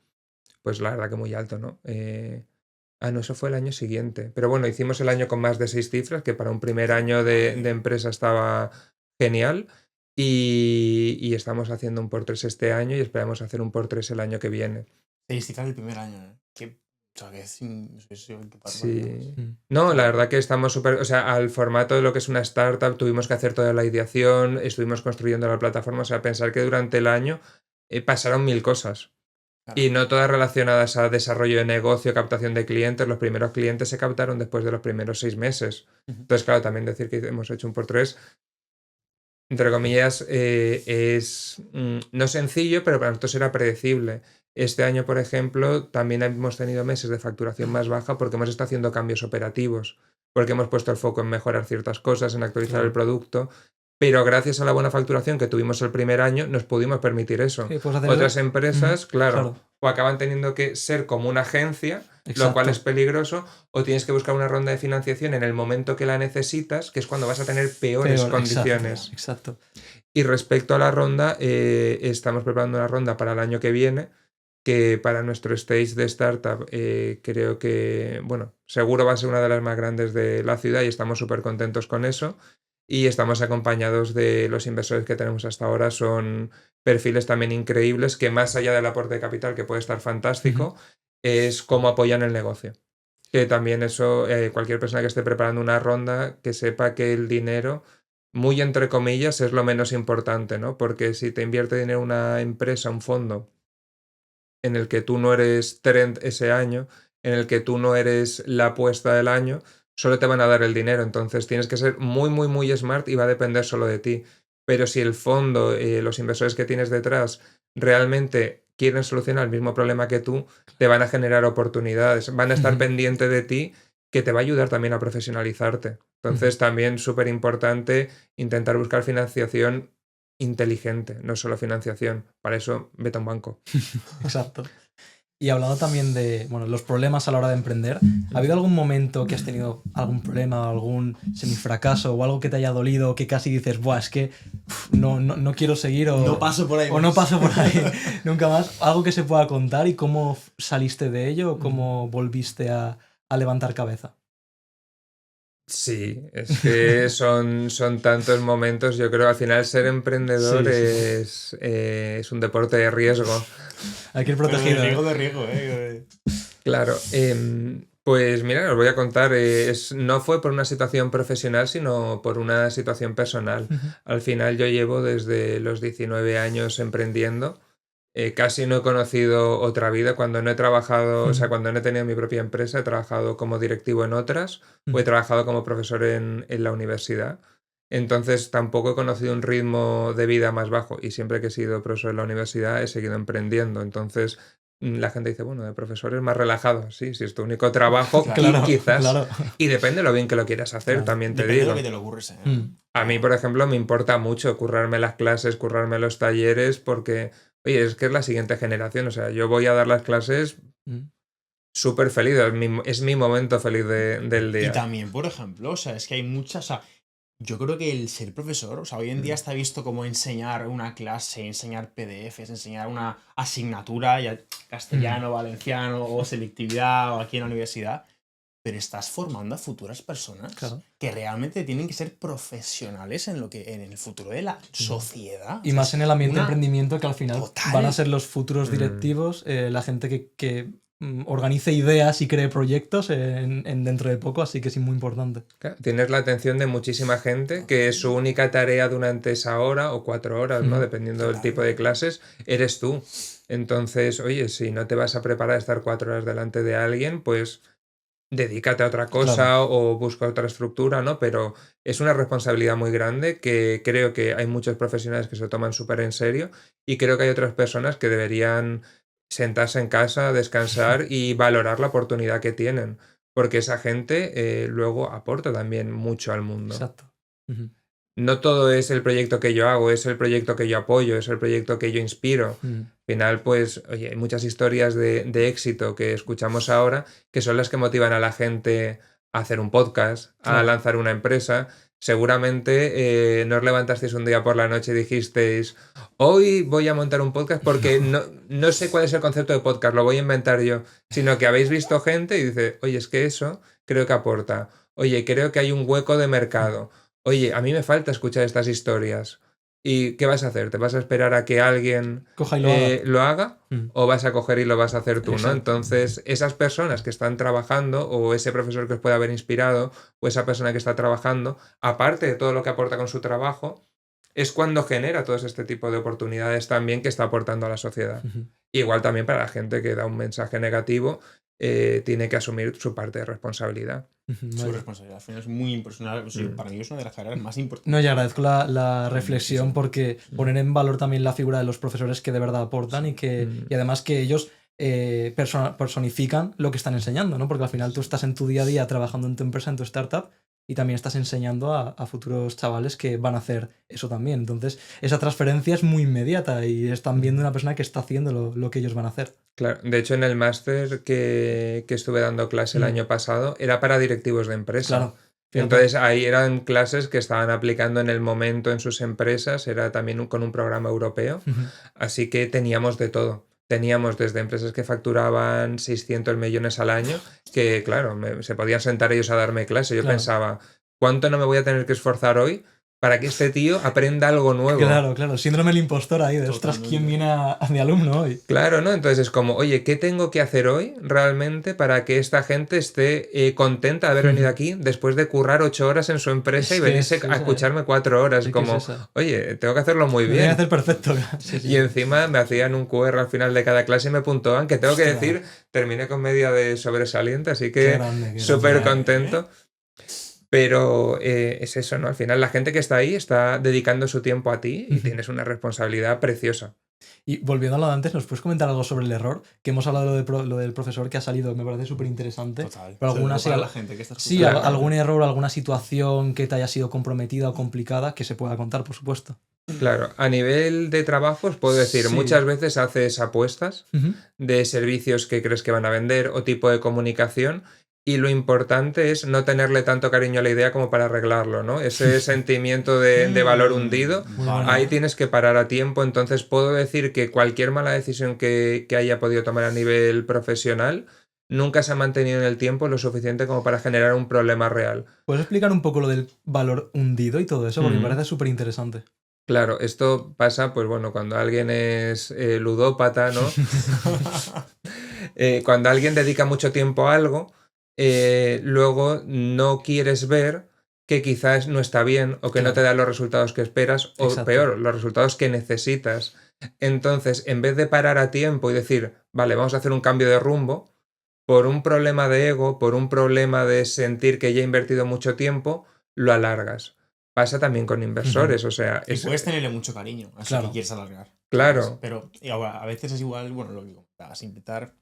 pues la verdad que muy alto, ¿no? No, eso fue el año siguiente. Pero bueno, hicimos el año con más de 6 cifras, que para un primer año de empresa estaba genial. Y estamos haciendo un por 3 este año y esperamos hacer un por 3 el año que viene. 6 cifras el primer año, ¿eh? O sea, que es Sí. No, la verdad que estamos súper... O sea, al formato de lo que es una startup tuvimos que hacer toda la ideación, estuvimos construyendo la plataforma, o sea, pensar que durante el año pasaron 1000 cosas. Claro. Y no todas relacionadas a desarrollo de negocio, captación de clientes. Los primeros clientes se captaron después de los primeros 6 meses. Entonces, claro, también decir que hemos hecho un por 3, entre comillas, es no sencillo, pero para nosotros era predecible. Este año, por ejemplo, también hemos tenido meses de facturación más baja porque hemos estado haciendo cambios operativos, porque hemos puesto el foco en mejorar ciertas cosas, en actualizar el producto. Pero gracias a la buena facturación que tuvimos el primer año, nos pudimos permitir eso. Sí, pues hacer Otras eso. empresas, claro, o acaban teniendo que ser como una agencia, Exacto. lo cual es peligroso, o tienes que buscar una ronda de financiación en el momento que la necesitas, que es cuando vas a tener peores condiciones. Exacto. Y respecto a la ronda, estamos preparando una ronda para el año que viene, que para nuestro stage de startup creo que, bueno, seguro va a ser una de las más grandes de la ciudad y estamos súper contentos con eso. Y estamos acompañados de los inversores que tenemos hasta ahora, son perfiles también increíbles que más allá del aporte de capital, que puede estar fantástico, es cómo apoyan el negocio. Que también eso, cualquier persona que esté preparando una ronda, que sepa que el dinero, muy entre comillas, es lo menos importante, ¿no? Porque si te invierte dinero una empresa, un fondo, en el que tú no eres trend ese año, en el que tú no eres la apuesta del año, solo te van a dar el dinero. Entonces tienes que ser muy, muy, muy smart y va a depender solo de ti. Pero si el fondo, los inversores que tienes detrás, realmente quieren solucionar el mismo problema que tú, te van a generar oportunidades, van a estar pendiente de ti, que te va a ayudar también a profesionalizarte. Entonces también súper importante intentar buscar financiación inteligente, no solo financiación. Para eso vete a un banco. Exacto. Y hablando también de los problemas a la hora de emprender, ¿ha habido algún momento que has tenido algún problema, algún semifracaso o algo que te haya dolido, que casi dices, buah, es que no quiero seguir o no paso por ahí o no paso por ahí nunca más? Algo que se pueda contar y cómo saliste de ello o cómo volviste a levantar cabeza. Sí, es que son tantos momentos. Yo creo que al final ser emprendedor es un deporte de riesgo. Hay que ir protegido. De riesgo. Claro. Pues mira, os voy a contar. No fue por una situación profesional, sino por una situación personal. Al final yo llevo desde los 19 años emprendiendo. Casi no he conocido otra vida cuando no he trabajado, o sea, cuando no he tenido mi propia empresa, he trabajado como directivo en otras o he trabajado como profesor en la universidad. Entonces tampoco he conocido un ritmo de vida más bajo y siempre que he sido profesor en la universidad he seguido emprendiendo. Entonces la gente dice, bueno, de profesor es más relajado. Sí, si es tu único trabajo, quizás. Claro. Y depende de lo bien que lo quieras hacer, también te digo. Depende de lo que te lo ocurres. A mí, por ejemplo, me importa mucho currarme las clases, currarme los talleres, porque... Oye, es que es la siguiente generación, o sea, yo voy a dar las clases súper feliz, es mi momento feliz del día. Y también, por ejemplo, o sea, es que hay muchas... O sea, yo creo que el ser profesor, o sea, hoy en día está visto como enseñar una clase, enseñar PDFs, enseñar una asignatura, ya castellano, valenciano, o selectividad, o aquí en la universidad, pero estás formando a futuras personas que realmente tienen que ser profesionales en el futuro de la sociedad. Y más en el ambiente de emprendimiento, que al final van a ser los futuros directivos, la gente que organice ideas y cree proyectos dentro de poco, así que es muy importante. Claro, tienes la atención de muchísima gente que su única tarea durante esa hora o 4 horas, ¿no? Dependiendo del tipo de clases, eres tú. Entonces, oye, si no te vas a preparar a estar 4 horas delante de alguien, pues... dedícate a otra cosa o busca otra estructura, ¿no? Pero es una responsabilidad muy grande que creo que hay muchos profesionales que se lo toman súper en serio y creo que hay otras personas que deberían sentarse en casa, descansar y valorar la oportunidad que tienen, porque esa gente luego aporta también mucho al mundo. Exacto. no todo es el proyecto que yo hago, es el proyecto que yo apoyo, es el proyecto que yo inspiro. Al final, pues, oye, hay muchas historias de éxito que escuchamos ahora que son las que motivan a la gente a hacer un podcast, a Claro. lanzar una empresa. Seguramente no os levantasteis un día por la noche y dijisteis, hoy voy a montar un podcast porque no sé cuál es el concepto de podcast, lo voy a inventar yo, sino que habéis visto gente y dice, oye, es que eso creo que aporta. Oye, creo que hay un hueco de mercado. Oye, a mí me falta escuchar estas historias. ¿Y qué vas a hacer? ¿Te vas a esperar a que alguien Coja y lo haga. lo haga? Mm. ¿O vas a coger y lo vas a hacer tú, ¿no? Exacto. Entonces, esas personas que están trabajando, o ese profesor que os puede haber inspirado, o esa persona que está trabajando, aparte de todo lo que aporta con su trabajo, es cuando genera todo este tipo de oportunidades también que está aportando a la sociedad. Ujú. Igual también para la gente que da un mensaje negativo, tiene que asumir su parte de responsabilidad. Ujú, Su vaya. responsabilidad al final es muy impresionante. O sea, para mí es una de las carreras más importantes. No, y agradezco la reflexión porque poner en valor también la figura de los profesores que de verdad aportan y además que ellos personifican lo que están enseñando, ¿no? Porque al final tú estás en tu día a día trabajando en tu empresa, en tu startup, y también estás enseñando a futuros chavales que van a hacer eso también. Entonces, esa transferencia es muy inmediata y están viendo una persona que está haciendo lo que ellos van a hacer. Claro, de hecho en el máster que estuve dando clase el año pasado era para directivos de empresa. Claro. Fíjate. Entonces ahí eran clases que estaban aplicando en el momento en sus empresas, era también con un programa europeo, así que teníamos de todo. Teníamos desde empresas que facturaban 600 millones al año, que claro, se podían sentar ellos a darme clase. Yo Claro. pensaba, ¿cuánto no me voy a tener que esforzar hoy para que este tío aprenda algo nuevo? Claro. Síndrome del impostor ahí, de ostras, Totalmente. ¿quién viene de alumno hoy? Claro, ¿no? Entonces es como, oye, ¿qué tengo que hacer hoy realmente para que esta gente esté contenta de haber venido aquí después de currar 8 horas en su empresa Es y que venirse es a esa, escucharme 4 horas? es que Como, es esa. oye, tengo que hacerlo muy Lo tienen que bien. hacer perfecto. Sí, sí. Y encima me hacían un QR al final de cada clase y me puntuaban, que tengo que Ostras. decir, terminé con media de sobresaliente, así Qué que grande, qué súper grande. contento. Pero es eso, ¿no? Al final la gente que está ahí está dedicando su tiempo a ti y tienes una responsabilidad preciosa. Y volviendo a lo de antes, ¿nos puedes comentar algo sobre el error? Que hemos hablado lo del profesor que ha salido, me parece súper interesante. Total. Pero alguna Sobre todo para la gente que está sí, escuchando. Claro. algún error, alguna situación que te haya sido comprometida o complicada que se pueda contar, por supuesto. Claro, a nivel de trabajos puedo decir, Sí. muchas veces haces apuestas de servicios que crees que van a vender o tipo de comunicación y lo importante es no tenerle tanto cariño a la idea como para arreglarlo, ¿no? Ese sentimiento de valor hundido, Bueno. ahí tienes que parar a tiempo, entonces puedo decir que cualquier mala decisión que haya podido tomar a nivel profesional nunca se ha mantenido en el tiempo lo suficiente como para generar un problema real. ¿Puedes explicar un poco lo del valor hundido y todo eso? Porque me parece súper interesante. Claro, esto pasa, pues bueno, cuando alguien es ludópata, ¿no? Cuando alguien dedica mucho tiempo a algo, luego no quieres ver que quizás no está bien o que no Claro. te da los resultados que esperas o Exacto. peor, los resultados que necesitas. Entonces, en vez de parar a tiempo y decir, vale, vamos a hacer un cambio de rumbo, por un problema de ego, por un problema de sentir que ya he invertido mucho tiempo, lo alargas. Pasa también con inversores, o sea, Y puedes tenerle mucho cariño, así Claro. que quieres alargar. Claro. Pero y ahora, a veces es igual, bueno, lo digo, sin intentar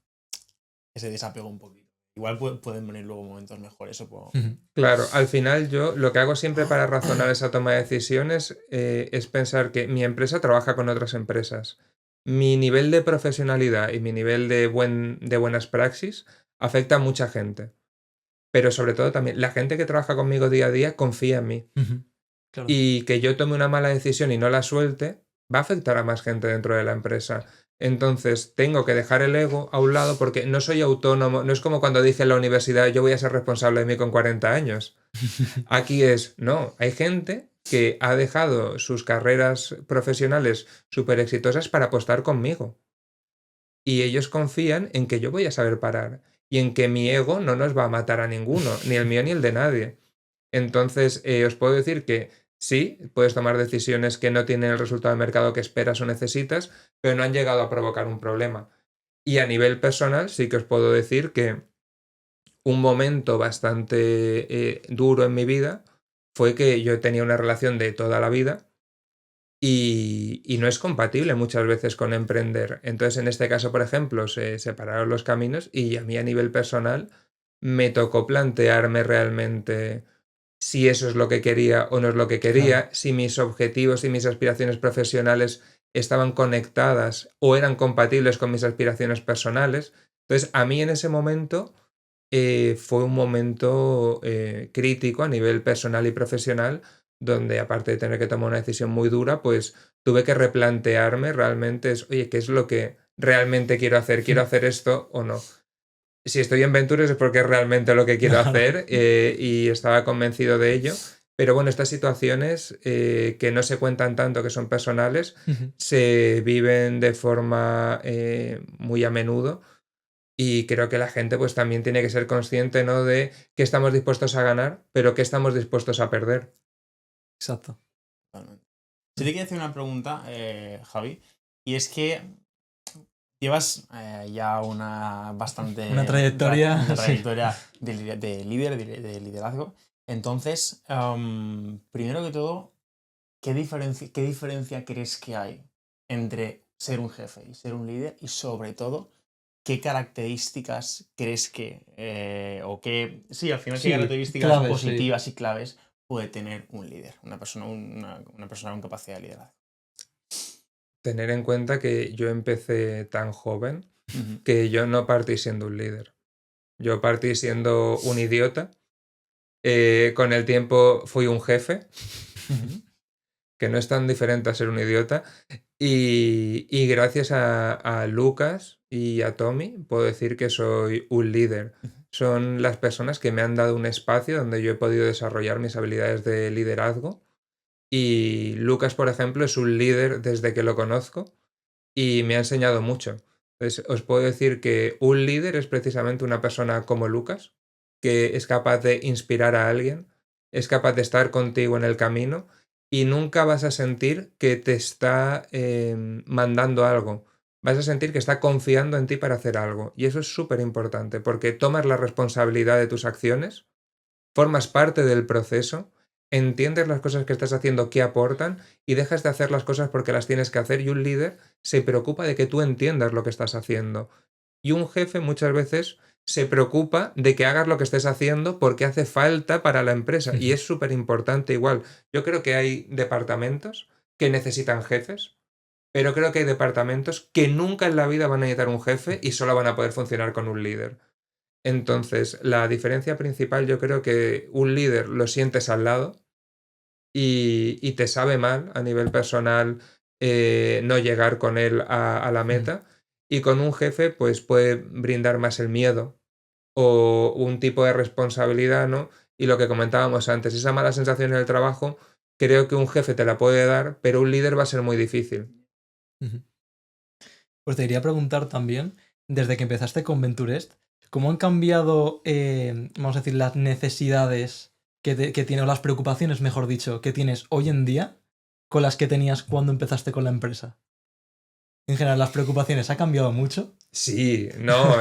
ese desapego un poquito. Igual pueden venir luego momentos mejores o puedo... Claro, al final yo lo que hago siempre para razonar esa toma de decisiones es pensar que mi empresa trabaja con otras empresas. Mi nivel de profesionalidad y mi nivel de buenas praxis afecta a mucha gente. Pero sobre todo también la gente que trabaja conmigo día a día confía en mí. Claro. Y que yo tome una mala decisión y no la suelte va a afectar a más gente dentro de la empresa. Entonces tengo que dejar el ego a un lado porque no soy autónomo, no es como cuando dije en la universidad yo voy a ser responsable de mí con 40 años. Aquí no, hay gente que ha dejado sus carreras profesionales súper exitosas para apostar conmigo. Y ellos confían en que yo voy a saber parar y en que mi ego no nos va a matar a ninguno, ni el mío ni el de nadie. Entonces, os puedo decir que sí, puedes tomar decisiones que no tienen el resultado de mercado que esperas o necesitas, pero no han llegado a provocar un problema. Y a nivel personal, sí que os puedo decir que un momento bastante duro en mi vida fue que yo tenía una relación de toda la vida y no es compatible muchas veces con emprender. Entonces, en este caso, por ejemplo, se separaron los caminos y a mí a nivel personal me tocó plantearme realmente si eso es lo que quería o no es lo que quería, si mis objetivos y mis aspiraciones profesionales estaban conectadas o eran compatibles con mis aspiraciones personales. Entonces, a mí en ese momento fue un momento crítico a nivel personal y profesional, donde aparte de tener que tomar una decisión muy dura, pues tuve que replantearme realmente, oye, ¿qué es lo que realmente quiero hacer? ¿Quiero hacer esto o no? Si estoy en Ventures es porque es realmente lo que quiero hacer y estaba convencido de ello. Pero bueno, estas situaciones que no se cuentan tanto, que son personales, se viven de forma muy a menudo. Y creo que la gente pues también tiene que ser consciente, ¿no? De qué estamos dispuestos a ganar, pero qué estamos dispuestos a perder. Exacto. Totalmente. Si te quiero hacer una pregunta, Javi, y es que llevas ya una bastante... Una trayectoria, una sí. trayectoria de líder, de liderazgo. Entonces, primero que todo, ¿qué diferencia crees que hay entre ser un jefe y ser un líder? Y sobre todo, ¿qué características crees que, o qué, sí, al final, Sí, qué características claves, positivas y claves puede tener un líder, una persona con capacidad de liderazgo? Tener en cuenta que yo empecé tan joven Ujú. que yo no partí siendo un líder. Yo partí siendo un idiota. Con el tiempo fui un jefe, que no es tan diferente a ser un idiota. Y gracias a Lucas y a Tommy puedo decir que soy un líder. Son las personas que me han dado un espacio donde yo he podido desarrollar mis habilidades de liderazgo. Y Lucas, por ejemplo, es un líder desde que lo conozco y me ha enseñado mucho. Entonces, os puedo decir que un líder es precisamente una persona como Lucas, que es capaz de inspirar a alguien, es capaz de estar contigo en el camino y nunca vas a sentir que te está mandando algo. Vas a sentir que está confiando en ti para hacer algo. Y eso es súper importante porque tomas la responsabilidad de tus acciones, formas parte del proceso, entiendes las cosas que estás haciendo que aportan y dejas de hacer las cosas porque las tienes que hacer, y un líder se preocupa de que tú entiendas lo que estás haciendo. Y un jefe muchas veces se preocupa de que hagas lo que estés haciendo porque hace falta para la empresa y es súper importante igual. Yo creo que hay departamentos que necesitan jefes, pero creo que hay departamentos que nunca en la vida van a necesitar un jefe y solo van a poder funcionar con un líder. Entonces, la diferencia principal, yo creo que un líder lo sientes al lado y te sabe mal a nivel personal no llegar con él a la meta. Y con un jefe, pues puede brindar más el miedo o un tipo de responsabilidad, ¿no? Y lo que comentábamos antes, esa mala sensación en el trabajo, creo que un jefe te la puede dar, pero un líder va a ser muy difícil. Pues te quería preguntar también, desde que empezaste con Venturest, ¿cómo han cambiado, vamos a decir, las necesidades que tienes, o las preocupaciones, mejor dicho, que tienes hoy en día con las que tenías cuando empezaste con la empresa? En general, ¿las preocupaciones ha cambiado mucho? Sí, no,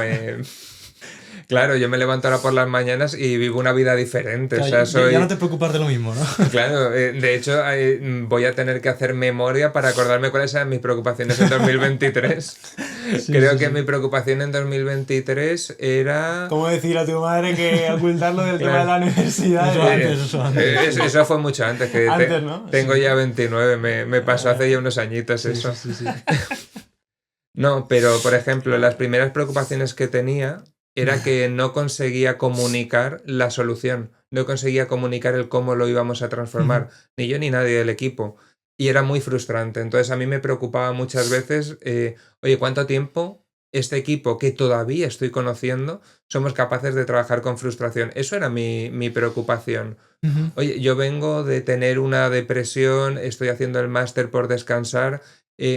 claro, yo me levanto ahora por las mañanas y vivo una vida diferente. Claro, O sea, soy... ya no te preocupas de lo mismo, ¿no? Claro, de hecho, voy a tener que hacer memoria para acordarme cuáles eran mis preocupaciones en 2023. Sí, Creo sí, que sí. mi preocupación en 2023 era... ¿Cómo decir a tu madre que ocultarlo del tema de la universidad? Eso antes. Eso fue mucho antes, que Antes, ¿no? tengo Sí. ya 29, me pasó hace ya unos añitos eso. Sí. No, pero por ejemplo, las primeras preocupaciones que tenía era que no conseguía comunicar la solución, no conseguía comunicar el cómo lo íbamos a transformar, ni yo ni nadie del equipo. Y era muy frustrante. Entonces a mí me preocupaba muchas veces, oye, ¿cuánto tiempo este equipo que todavía estoy conociendo somos capaces de trabajar con frustración? Eso era mi preocupación. Oye, yo vengo de tener una depresión, estoy haciendo el máster por descansar,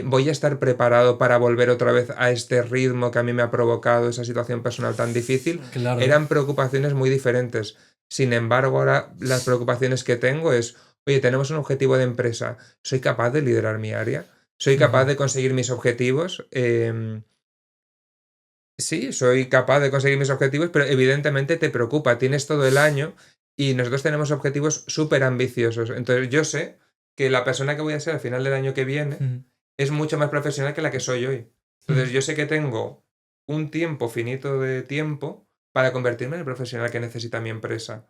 voy a estar preparado para volver otra vez a este ritmo que a mí me ha provocado esa situación personal tan difícil. Claro. Eran preocupaciones muy diferentes. Sin embargo, ahora las preocupaciones que tengo es, oye, tenemos un objetivo de empresa, ¿soy capaz de liderar mi área? ¿Soy capaz de conseguir mis objetivos? Sí, soy capaz de conseguir mis objetivos, pero evidentemente te preocupa, tienes todo el año y nosotros tenemos objetivos súper ambiciosos. Entonces yo sé que la persona que voy a ser al final del año que viene es mucho más profesional que la que soy hoy. Entonces yo sé que tengo un tiempo finito de tiempo para convertirme en el profesional que necesita mi empresa.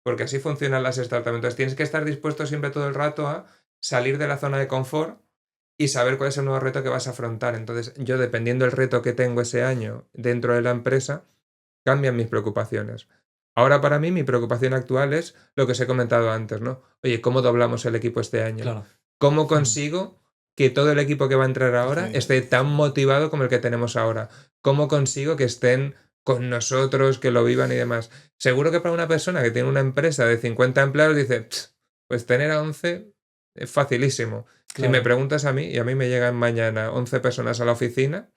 porque así funcionan las startups. Entonces tienes que estar dispuesto siempre todo el rato a salir de la zona de confort y saber cuál es el nuevo reto que vas a afrontar. Entonces yo, dependiendo del reto que tengo ese año dentro de la empresa, cambian mis preocupaciones. Ahora para mí mi preocupación actual es lo que os he comentado antes, ¿no? Oye, ¿cómo doblamos el equipo este año? Claro. ¿Cómo consigo que todo el equipo que va a entrar ahora Sí. esté tan motivado como el que tenemos ahora? ¿Cómo consigo que estén con nosotros, que lo vivan y demás? Seguro que para una persona que tiene una empresa de 50 empleados dice, pues tener a 11 es facilísimo. Claro. Si me preguntas a mí, y a mí me llegan mañana 11 personas a la oficina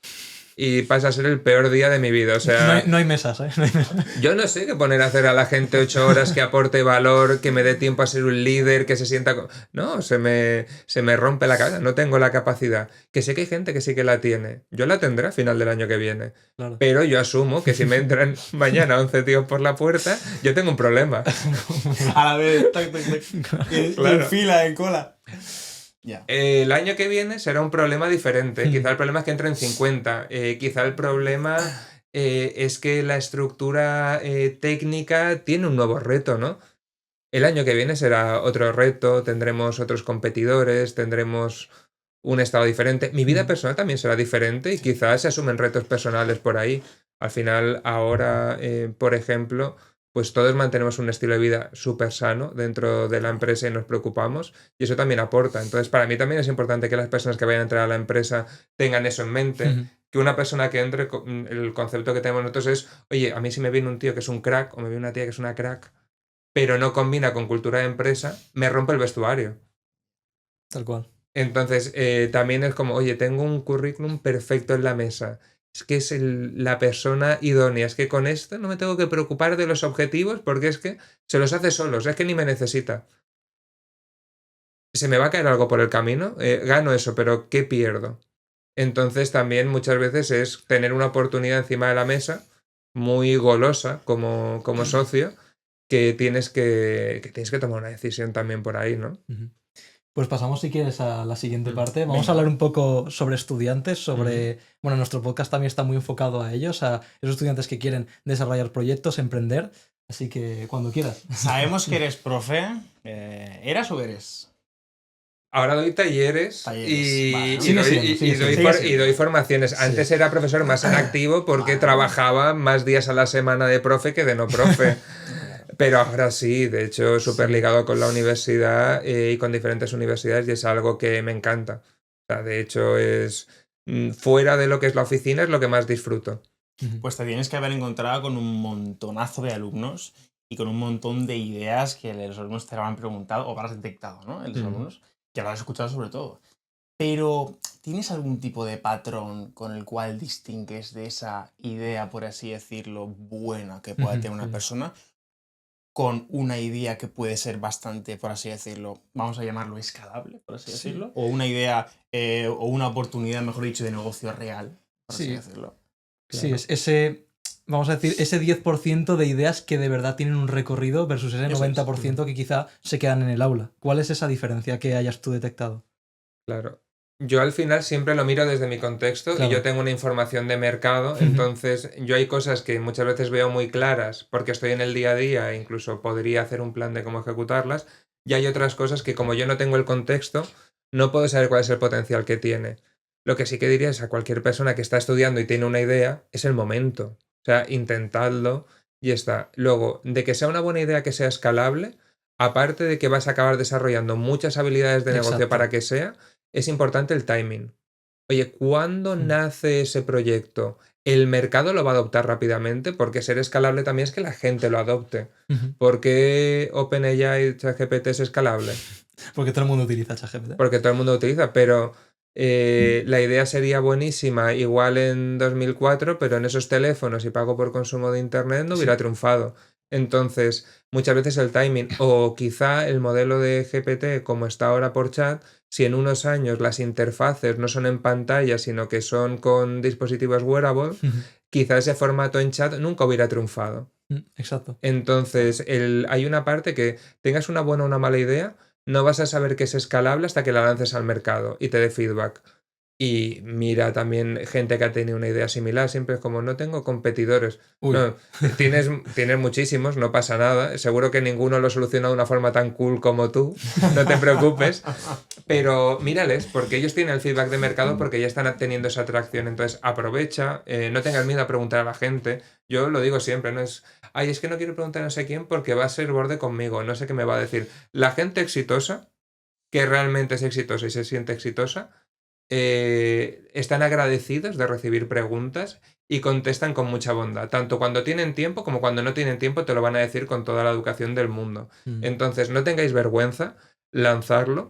y pasa a ser el peor día de mi vida. O sea, No hay mesas, ¿eh? No hay mesas. yo no sé qué poner a hacer a la gente 8 horas, que aporte valor, que me dé tiempo a ser un líder, que se sienta... No, se me rompe la cabeza, no tengo la capacidad. Que sé que hay gente que sí que la tiene. Yo la tendré a final del año que viene. Claro. Pero yo asumo que si me entran mañana 11 tíos por la puerta, yo tengo un problema. A la vez, tac, tac, tac. Y Claro. en fila, en cola. Ya. El año que viene será un problema diferente. Quizá el problema es que entren 50. Quizá el problema es que la estructura técnica tiene un nuevo reto, ¿no? El año que viene será otro reto, tendremos otros competidores, tendremos un estado diferente. Mi vida personal también será diferente y quizás se asumen retos personales por ahí. Al final, ahora, por ejemplo, pues todos mantenemos un estilo de vida súper sano dentro de la empresa y nos preocupamos, y eso también aporta. Entonces, para mí también es importante que las personas que vayan a entrar a la empresa tengan eso en mente. Que una persona que entre, el concepto que tenemos nosotros es, oye, a mí si me viene un tío que es un crack o me viene una tía que es una crack, pero no combina con cultura de empresa, me rompe el vestuario. Tal cual. Entonces, también es como, oye, tengo un currículum perfecto en la mesa. Es que es la persona idónea. Es que con esto no me tengo que preocupar de los objetivos porque es que se los hace solos. Es que ni me necesita. Se me va a caer algo por el camino. Gano eso, pero ¿qué pierdo? Entonces, también muchas veces es tener una oportunidad encima de la mesa, muy golosa como socio, que tienes que tomar una decisión también por ahí, ¿no? Pues pasamos, si quieres, a la siguiente parte. Vamos Venga. a hablar un poco sobre estudiantes, sobre... Bueno, nuestro podcast también está muy enfocado a ellos, a esos estudiantes que quieren desarrollar proyectos, emprender. Así que cuando quieras. Sabemos que eres profe. ¿Eras o eres? Ahora doy talleres, Talleres, y, vale, ¿no? y Sigue doy, siendo, y- sigue y doy siendo. for- y doy formaciones. Sí. Antes era profesor más en activo porque Vale. trabajaba más días a la semana de profe que de no profe. Pero ahora sí, de hecho, súper ligado con la universidad y con diferentes universidades, y es algo que me encanta. O sea, de hecho, es fuera de lo que es la oficina, es lo que más disfruto. Pues te tienes que haber encontrado con un montonazo de alumnos y con un montón de ideas que los alumnos te habrán preguntado o habrás detectado, ¿no? En los alumnos, que habrás escuchado sobre todo. Pero, ¿tienes algún tipo de patrón con el cual distingues de esa idea, por así decirlo, buena que pueda tener una persona, con una idea que puede ser bastante, por así decirlo, vamos a llamarlo escalable, por así Sí. decirlo? O una idea o una oportunidad, mejor dicho, de negocio real, por así Sí. decirlo. Sí, Claro. es ese, vamos a decir, ese 10% de ideas que de verdad tienen un recorrido versus ese Eso es. 90% que quizá se quedan en el aula. ¿Cuál es esa diferencia que hayas tú detectado? Claro. Yo al final siempre lo miro desde mi contexto Claro. y yo tengo una información de mercado, entonces yo hay cosas que muchas veces veo muy claras porque estoy en el día a día e incluso podría hacer un plan de cómo ejecutarlas, y hay otras cosas que como yo no tengo el contexto, no puedo saber cuál es el potencial que tiene. Lo que sí que diría es a cualquier persona que está estudiando y tiene una idea, es el momento. O sea, intentadlo y está. Luego, de que sea una buena idea, que sea escalable, aparte de que vas a acabar desarrollando muchas habilidades de negocio Exacto. para que sea, es importante el timing. Oye, ¿cuándo nace ese proyecto? El mercado lo va a adoptar rápidamente, porque ser escalable también es que la gente lo adopte. ¿Por qué OpenAI y ChatGPT es escalable? Porque todo el mundo utiliza ChatGPT. Porque todo el mundo lo utiliza, pero la idea sería buenísima igual en 2004, pero en esos teléfonos y pago por consumo de internet no hubiera triunfado. Entonces, muchas veces el timing, o quizá el modelo de GPT como está ahora por chat, si en unos años las interfaces no son en pantalla, sino que son con dispositivos wearable, quizá ese formato en chat nunca hubiera triunfado. Exacto. Entonces, hay una parte que tengas una buena o una mala idea, no vas a saber que es escalable hasta que la lances al mercado y te dé feedback. y mira también gente que ha tenido una idea similar. Siempre es como, no tengo competidores. Uy. No, tienes muchísimos, no pasa nada. Seguro que ninguno lo soluciona de una forma tan cool como tú, no te preocupes. Pero mírales, porque ellos tienen el feedback de mercado porque ya están teniendo esa atracción. Entonces aprovecha, no tengas miedo a preguntar a la gente. Yo lo digo siempre, no es, ay, es que no quiero preguntar a no sé quién porque va a ser borde conmigo, no sé qué me va a decir. La gente exitosa, que realmente es exitosa y se siente exitosa, están agradecidos de recibir preguntas y contestan con mucha bondad. Tanto cuando tienen tiempo como cuando no tienen tiempo te lo van a decir con toda la educación del mundo. Entonces no tengáis vergüenza, lanzarlo.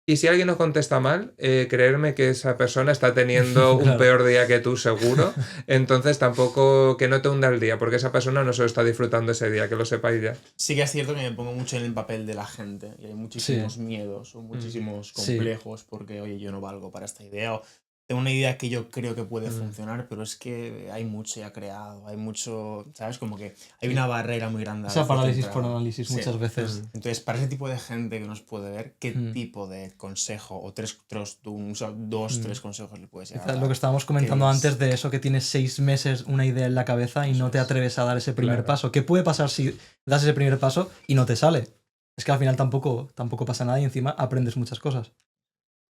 Y si alguien os contesta mal, creerme que esa persona está teniendo un Claro. peor día que tú seguro. Entonces tampoco que no te hunda el día, porque esa persona no se lo está disfrutando ese día, que lo sepáis ya. Sí que es cierto que me pongo mucho en el papel de la gente y hay muchísimos miedos o muchísimos Sí. complejos porque, oye, yo no valgo para esta idea o tengo una idea que yo creo que puede funcionar, pero es que hay mucho ya creado, hay mucho, ¿sabes? Como que hay una barrera muy grande. a Esa veces de parálisis entrada. por análisis Sí. muchas veces. Entonces, para ese tipo de gente que nos puede ver, ¿qué tipo de consejo o dos, tres consejos le puedes llegar a Quizás dar? lo que estábamos comentando es- antes de eso que tienes 6 meses una idea en la cabeza y Eso no te es. atreves a dar ese primer Claro. paso. ¿Qué puede pasar si das ese primer paso y no te sale? Es que al final tampoco pasa nada y encima aprendes muchas cosas.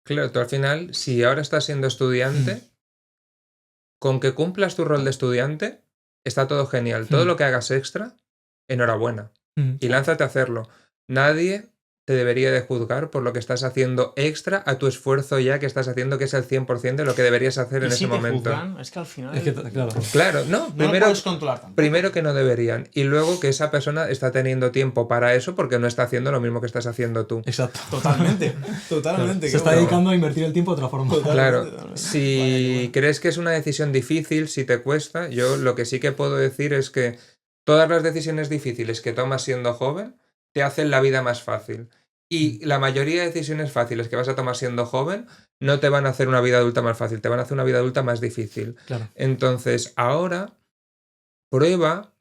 Claro, tú al final, si ahora estás siendo estudiante, con que cumplas tu rol de estudiante, está todo genial. Todo lo que hagas extra, enhorabuena. Y lánzate a hacerlo. Nadie te debería de juzgar por lo que estás haciendo extra a tu esfuerzo ya que estás haciendo, que es el 100% de lo que deberías hacer Y en si ese te momento. juzgan, es que al final Es que, claro. Claro, no, no lo primero, puedes controlar tampoco. primero que no deberían. Y luego que esa persona está teniendo tiempo para eso porque no está haciendo lo mismo que estás haciendo tú. Exacto. Totalmente, totalmente. Se está dedicando a invertir el tiempo de otra forma. Claro, Totalmente. si Vale, bueno. crees que es una decisión difícil, si te cuesta, yo lo que sí que puedo decir es que todas las decisiones difíciles que tomas siendo joven te hacen la vida más fácil. Y la mayoría de decisiones fáciles que vas a tomar siendo joven no te van a hacer una vida adulta más fácil, te van a hacer una vida adulta más difícil. Claro. Entonces, ahora, prueba,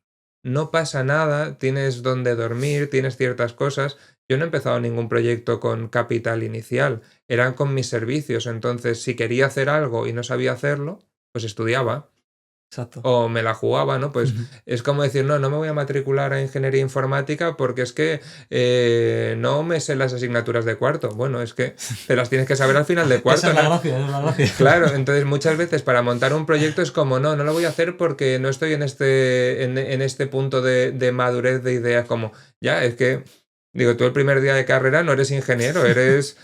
no pasa nada, tienes donde dormir, tienes ciertas cosas. Yo no he empezado ningún proyecto con capital inicial, eran con mis servicios. Entonces, si quería hacer algo y no sabía hacerlo, pues estudiaba Exacto. o me la jugaba, ¿no? Pues es como decir, no me voy a matricular a ingeniería informática porque es que no me sé las asignaturas de cuarto. Bueno, es que te las tienes que saber al final de cuarto. Esa es la ¿no? gracia, esa es la gracia. Claro, entonces muchas veces para montar un proyecto es como, no lo voy a hacer porque no estoy en este punto de madurez de ideas, como, ya, es que, digo, tú el primer día de carrera no eres ingeniero, eres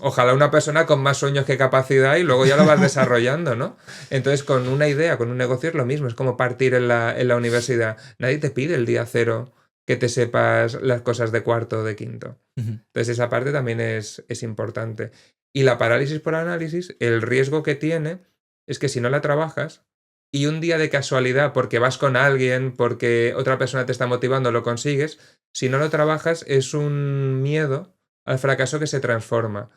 ojalá una persona con más sueños que capacidad y luego ya lo vas desarrollando, ¿no? Entonces con una idea, con un negocio es lo mismo, es como partir en la universidad. Nadie te pide el día cero que te sepas las cosas de cuarto o de quinto. Entonces esa parte también es importante. Y la parálisis por análisis, el riesgo que tiene es que si no la trabajas y un día de casualidad, porque vas con alguien, porque otra persona te está motivando, lo consigues, si no lo trabajas es un miedo al fracaso que se transforma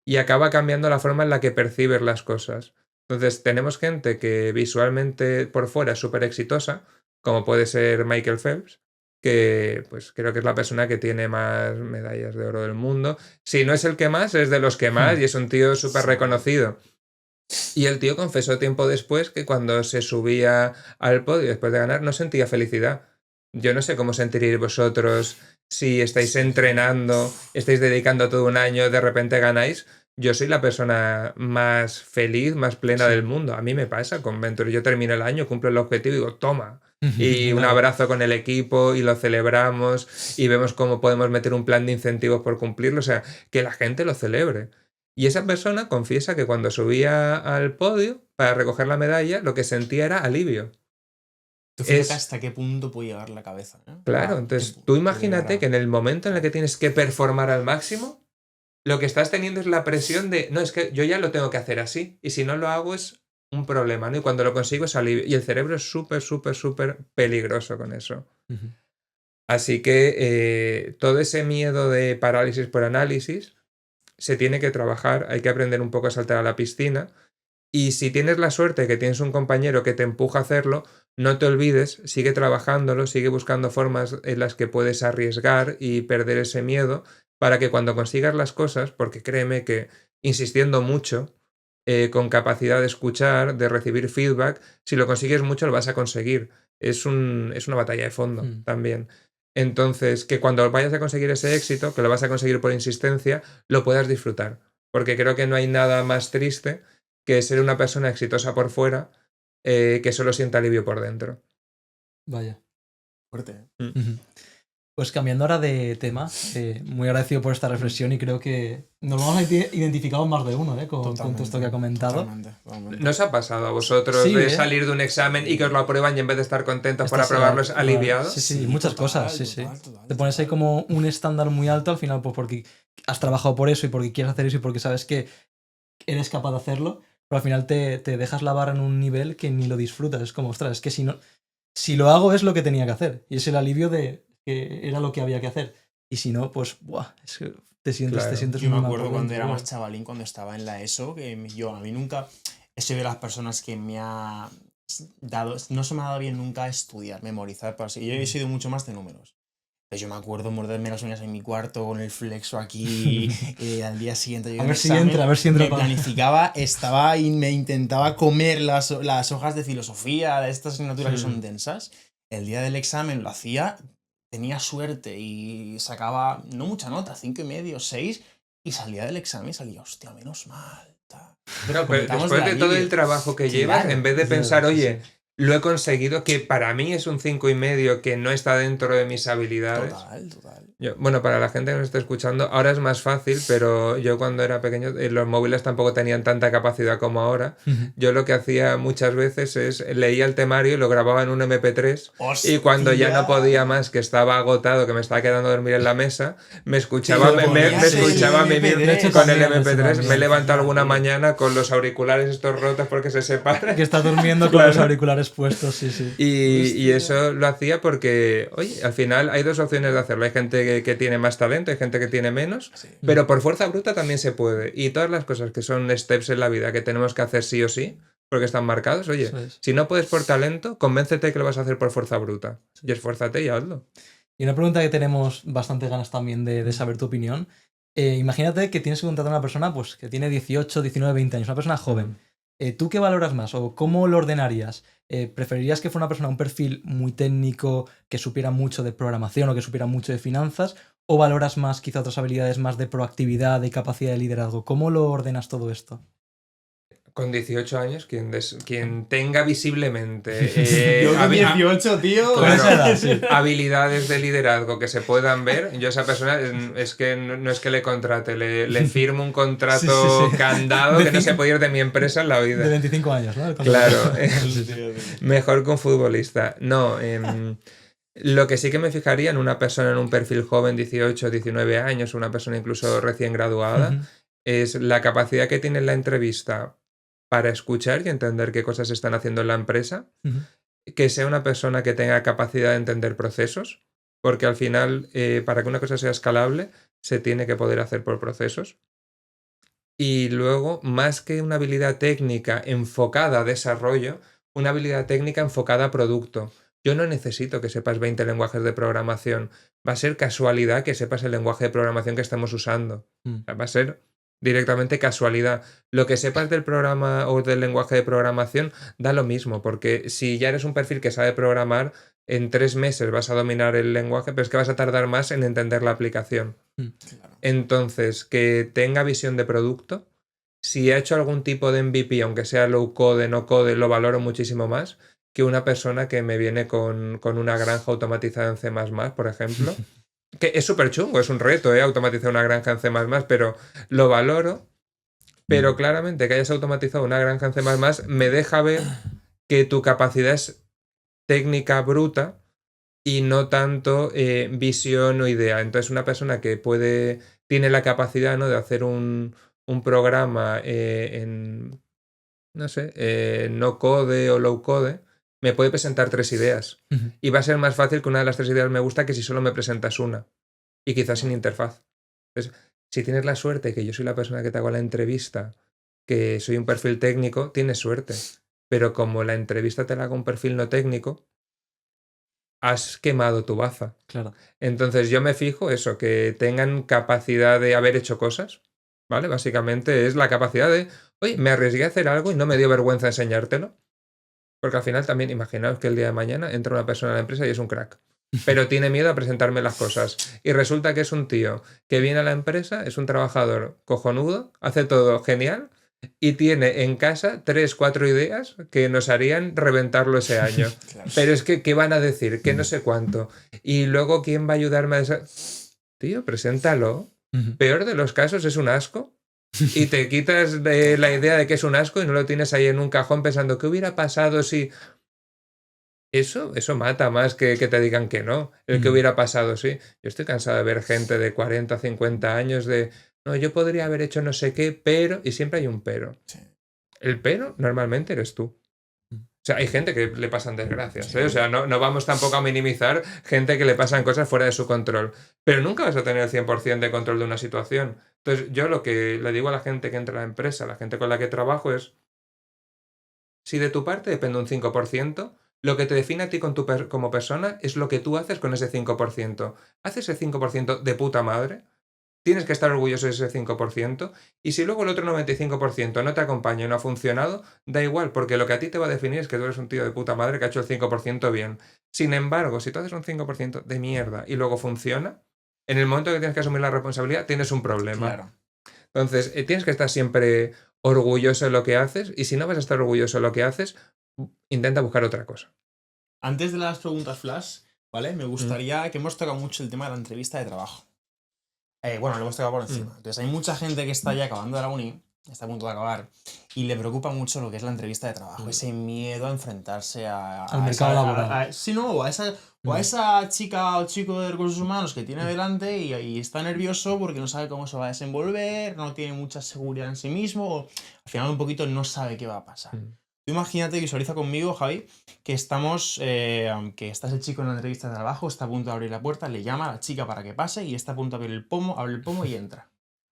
y acaba cambiando la forma en la que percibes las cosas. Entonces tenemos gente que visualmente por fuera es súper exitosa, como puede ser Michael Phelps, que pues creo que es la persona que tiene más medallas de oro del mundo. Si no es el que más, es de los que más y es un tío súper reconocido. Y el tío confesó tiempo después que cuando se subía al podio después de ganar no sentía felicidad. Yo no sé cómo sentiréis vosotros si estáis entrenando, estáis dedicando todo un año, de repente ganáis. Yo soy la persona más feliz, más plena del mundo. A mí me pasa con Venture. Yo termino el año, cumplo el objetivo y digo, toma. Y un abrazo con el equipo y lo celebramos y vemos cómo podemos meter un plan de incentivos por cumplirlo. O sea, que la gente lo celebre. Y esa persona confiesa que cuando subía al podio para recoger la medalla, lo que sentía era alivio. Tú fíjate hasta qué punto puede llegar la cabeza. Claro, entonces tú imagínate que en el momento en el que tienes que performar al máximo, lo que estás teniendo es la presión de, no, es que yo ya lo tengo que hacer así, y si no lo hago es un problema, ¿no? Y cuando lo consigo es alivio. Y el cerebro es súper, súper, súper peligroso con eso. Así que todo ese miedo de parálisis por análisis se tiene que trabajar, hay que aprender un poco a saltar a la piscina. Y si tienes la suerte que tienes un compañero que te empuja a hacerlo, no te olvides, sigue trabajándolo, sigue buscando formas en las que puedes arriesgar y perder ese miedo para que cuando consigas las cosas, porque créeme que insistiendo mucho, con capacidad de escuchar, de recibir feedback. Si lo consigues mucho, lo vas a conseguir. Es una batalla de fondo también. Entonces, que cuando vayas a conseguir ese éxito, que lo vas a conseguir por insistencia, lo puedas disfrutar. Porque creo que no hay nada más triste que ser una persona exitosa por fuera que solo sienta alivio por dentro. Vaya. Fuerte. Pues cambiando ahora de tema, muy agradecido por esta reflexión y creo que nos vamos a identificar más de uno con todo esto que ha comentado. Totalmente. ¿No os ha pasado a vosotros Sí, de salir de un examen y que os lo aprueban y en vez de estar contentos por aprobarlos aliviados? Sí, muchas cosas, sí. Total. Te pones ahí como un estándar muy alto al final, pues porque has trabajado por eso y porque quieres hacer eso y porque sabes que eres capaz de hacerlo, pero al final te dejas la barra en un nivel que ni lo disfrutas. Es como, ostras, es que si lo hago es lo que tenía que hacer y es el alivio de que era lo que había que hacer. Y si no, pues, buah, es que te sientes Yo muy me mal acuerdo por cuando dentro, era más chavalín, cuando estaba en la ESO, que a mí nunca he sido de las personas que me ha dado, no se me ha dado bien nunca estudiar, memorizar, pero así. Yo he sido mucho más de números. Pues yo me acuerdo morderme las uñas en mi cuarto con el flexo aquí al día siguiente. A ver si entra. Me planificaba, estaba y me intentaba comer las hojas de filosofía, de estas asignaturas que son densas. El día del examen lo hacía, tenía suerte y sacaba, no mucha nota, 5,5, 6, y salía del examen y salía, hostia, menos mal. Pero después de todo el trabajo que llevas, en vez de pensar, oye, lo he conseguido, que para mí es un 5,5 que no está dentro de mis habilidades. Total. Bueno, para la gente que nos está escuchando, ahora es más fácil, pero yo cuando era pequeño, los móviles tampoco tenían tanta capacidad como ahora. Yo lo que hacía muchas veces es leía el temario y lo grababa en un MP3. ¡Hostia! Y cuando ya no podía más, que estaba agotado, que me estaba quedando a dormir en la mesa, me escuchaba con el MP3. Me he levantado alguna mañana con los auriculares estos rotos porque se separan. Que está durmiendo con los auriculares puestos, sí. Y eso lo hacía porque, oye, al final hay dos opciones de hacerlo. Hay gente que tiene más talento, hay gente que tiene menos, pero por fuerza bruta también se puede. Y todas las cosas que son steps en la vida que tenemos que hacer sí o sí, porque están marcados, oye, si no puedes por talento, convéncete que lo vas a hacer por fuerza bruta. Y esfuérzate y hazlo. Y una pregunta que tenemos bastante ganas también de saber tu opinión. Imagínate que tienes que contratar a una persona pues, que tiene 18, 19, 20 años, una persona joven. ¿Tú qué valoras más o cómo lo ordenarías? ¿Preferirías que fuera una persona, un perfil muy técnico, que supiera mucho de programación o que supiera mucho de finanzas? ¿O valoras más quizá otras habilidades más de proactividad, de capacidad de liderazgo? ¿Cómo lo ordenas todo esto? Con 18 años, quien tenga visiblemente yo con 18, tío. Claro, habilidades de liderazgo que se puedan ver, yo a esa persona es que no es que le contrate, le firmo un contrato candado que no se puede ir de mi empresa en la vida. De 25 años, ¿no? Claro, mejor que un futbolista. No, lo que sí que me fijaría en una persona en un perfil joven, 18, 19 años, una persona incluso recién graduada, es la capacidad que tiene en la entrevista para escuchar y entender qué cosas están haciendo en la empresa, que sea una persona que tenga capacidad de entender procesos, porque al final, para que una cosa sea escalable, se tiene que poder hacer por procesos. Y luego, más que una habilidad técnica enfocada a desarrollo, una habilidad técnica enfocada a producto. Yo no necesito que sepas 20 lenguajes de programación. Va a ser casualidad que sepas el lenguaje de programación que estamos usando. Va a ser directamente casualidad. Lo que sepas del programa o del lenguaje de programación da lo mismo, porque si ya eres un perfil que sabe programar, en 3 meses vas a dominar el lenguaje, pero es que vas a tardar más en entender la aplicación. Entonces, que tenga visión de producto. Si ha hecho algún tipo de MVP, aunque sea low code, no code, lo valoro muchísimo más que una persona que me viene con una granja automatizada en C++, por ejemplo. Que es súper chungo, es un reto, automatizar una granja en C++, pero lo valoro. Pero claramente que hayas automatizado una granja en C++ me deja ver que tu capacidad es técnica bruta y no tanto visión o idea. Entonces una persona que tiene la capacidad, ¿no?, de hacer un programa en, no sé, no code o low code, me puede presentar 3 ideas. Y va a ser más fácil que una de las 3 ideas me gusta que si solo me presentas una. Y quizás sin interfaz. Entonces, si tienes la suerte que yo soy la persona que te hago la entrevista, que soy un perfil técnico, tienes suerte. Pero como la entrevista te la haga un perfil no técnico, has quemado tu baza. Claro. Entonces yo me fijo eso, que tengan capacidad de haber hecho cosas, ¿vale? Básicamente es la capacidad de Oye, me arriesgué a hacer algo y no me dio vergüenza enseñártelo. Porque al final también, imaginaos que el día de mañana entra una persona a la empresa y es un crack. Pero tiene miedo a presentarme las cosas. Y resulta que es un tío que viene a la empresa, es un trabajador cojonudo, hace todo genial y tiene en casa 3, 4 ideas que nos harían reventarlo ese año. Claro. Pero es que, ¿qué van a decir? Que no sé cuánto. Y luego, ¿quién va a ayudarme a esa? Tío, preséntalo. Peor de los casos es un asco. Y te quitas de la idea de que es un asco y no lo tienes ahí en un cajón pensando, ¿qué hubiera pasado si...? Eso mata más que te digan que no. El que hubiera pasado, sí. Yo estoy cansado de ver gente de 40, 50 años de, no, yo podría haber hecho no sé qué, pero... Y siempre hay un pero. Sí. El pero normalmente eres tú. O sea, hay gente que le pasan desgracias, ¿eh? O sea, no vamos tampoco a minimizar gente que le pasan cosas fuera de su control. Pero nunca vas a tener el 100% de control de una situación. Entonces, yo lo que le digo a la gente que entra a la empresa, a la gente con la que trabajo es, si de tu parte depende un 5%, lo que te define a ti como persona es lo que tú haces con ese 5%. Haces ese 5% de puta madre, tienes que estar orgulloso de ese 5%, y si luego el otro 95% no te acompaña y no ha funcionado, da igual, porque lo que a ti te va a definir es que tú eres un tío de puta madre que ha hecho el 5% bien. Sin embargo, si tú haces un 5% de mierda y luego funciona, en el momento que tienes que asumir la responsabilidad, tienes un problema. Claro. Entonces, tienes que estar siempre orgulloso de lo que haces, y si no vas a estar orgulloso de lo que haces, intenta buscar otra cosa. Antes de las preguntas flash, ¿vale? Me gustaría que hemos tocado mucho el tema de la entrevista de trabajo. Bueno, lo hemos tocado por encima. Entonces, hay mucha gente que está ya acabando de la uni, está a punto de acabar, y le preocupa mucho lo que es la entrevista de trabajo, ese miedo a enfrentarse al mercado laboral. O a esa chica o chico de recursos humanos que tiene delante y está nervioso porque no sabe cómo se va a desenvolver, no tiene mucha seguridad en sí mismo, o al final un poquito no sabe qué va a pasar. Tú imagínate, visualiza conmigo, Javi, que que estás el chico en la entrevista de trabajo, está a punto de abrir la puerta, le llama a la chica para que pase y está a punto de abrir abre el pomo y entra.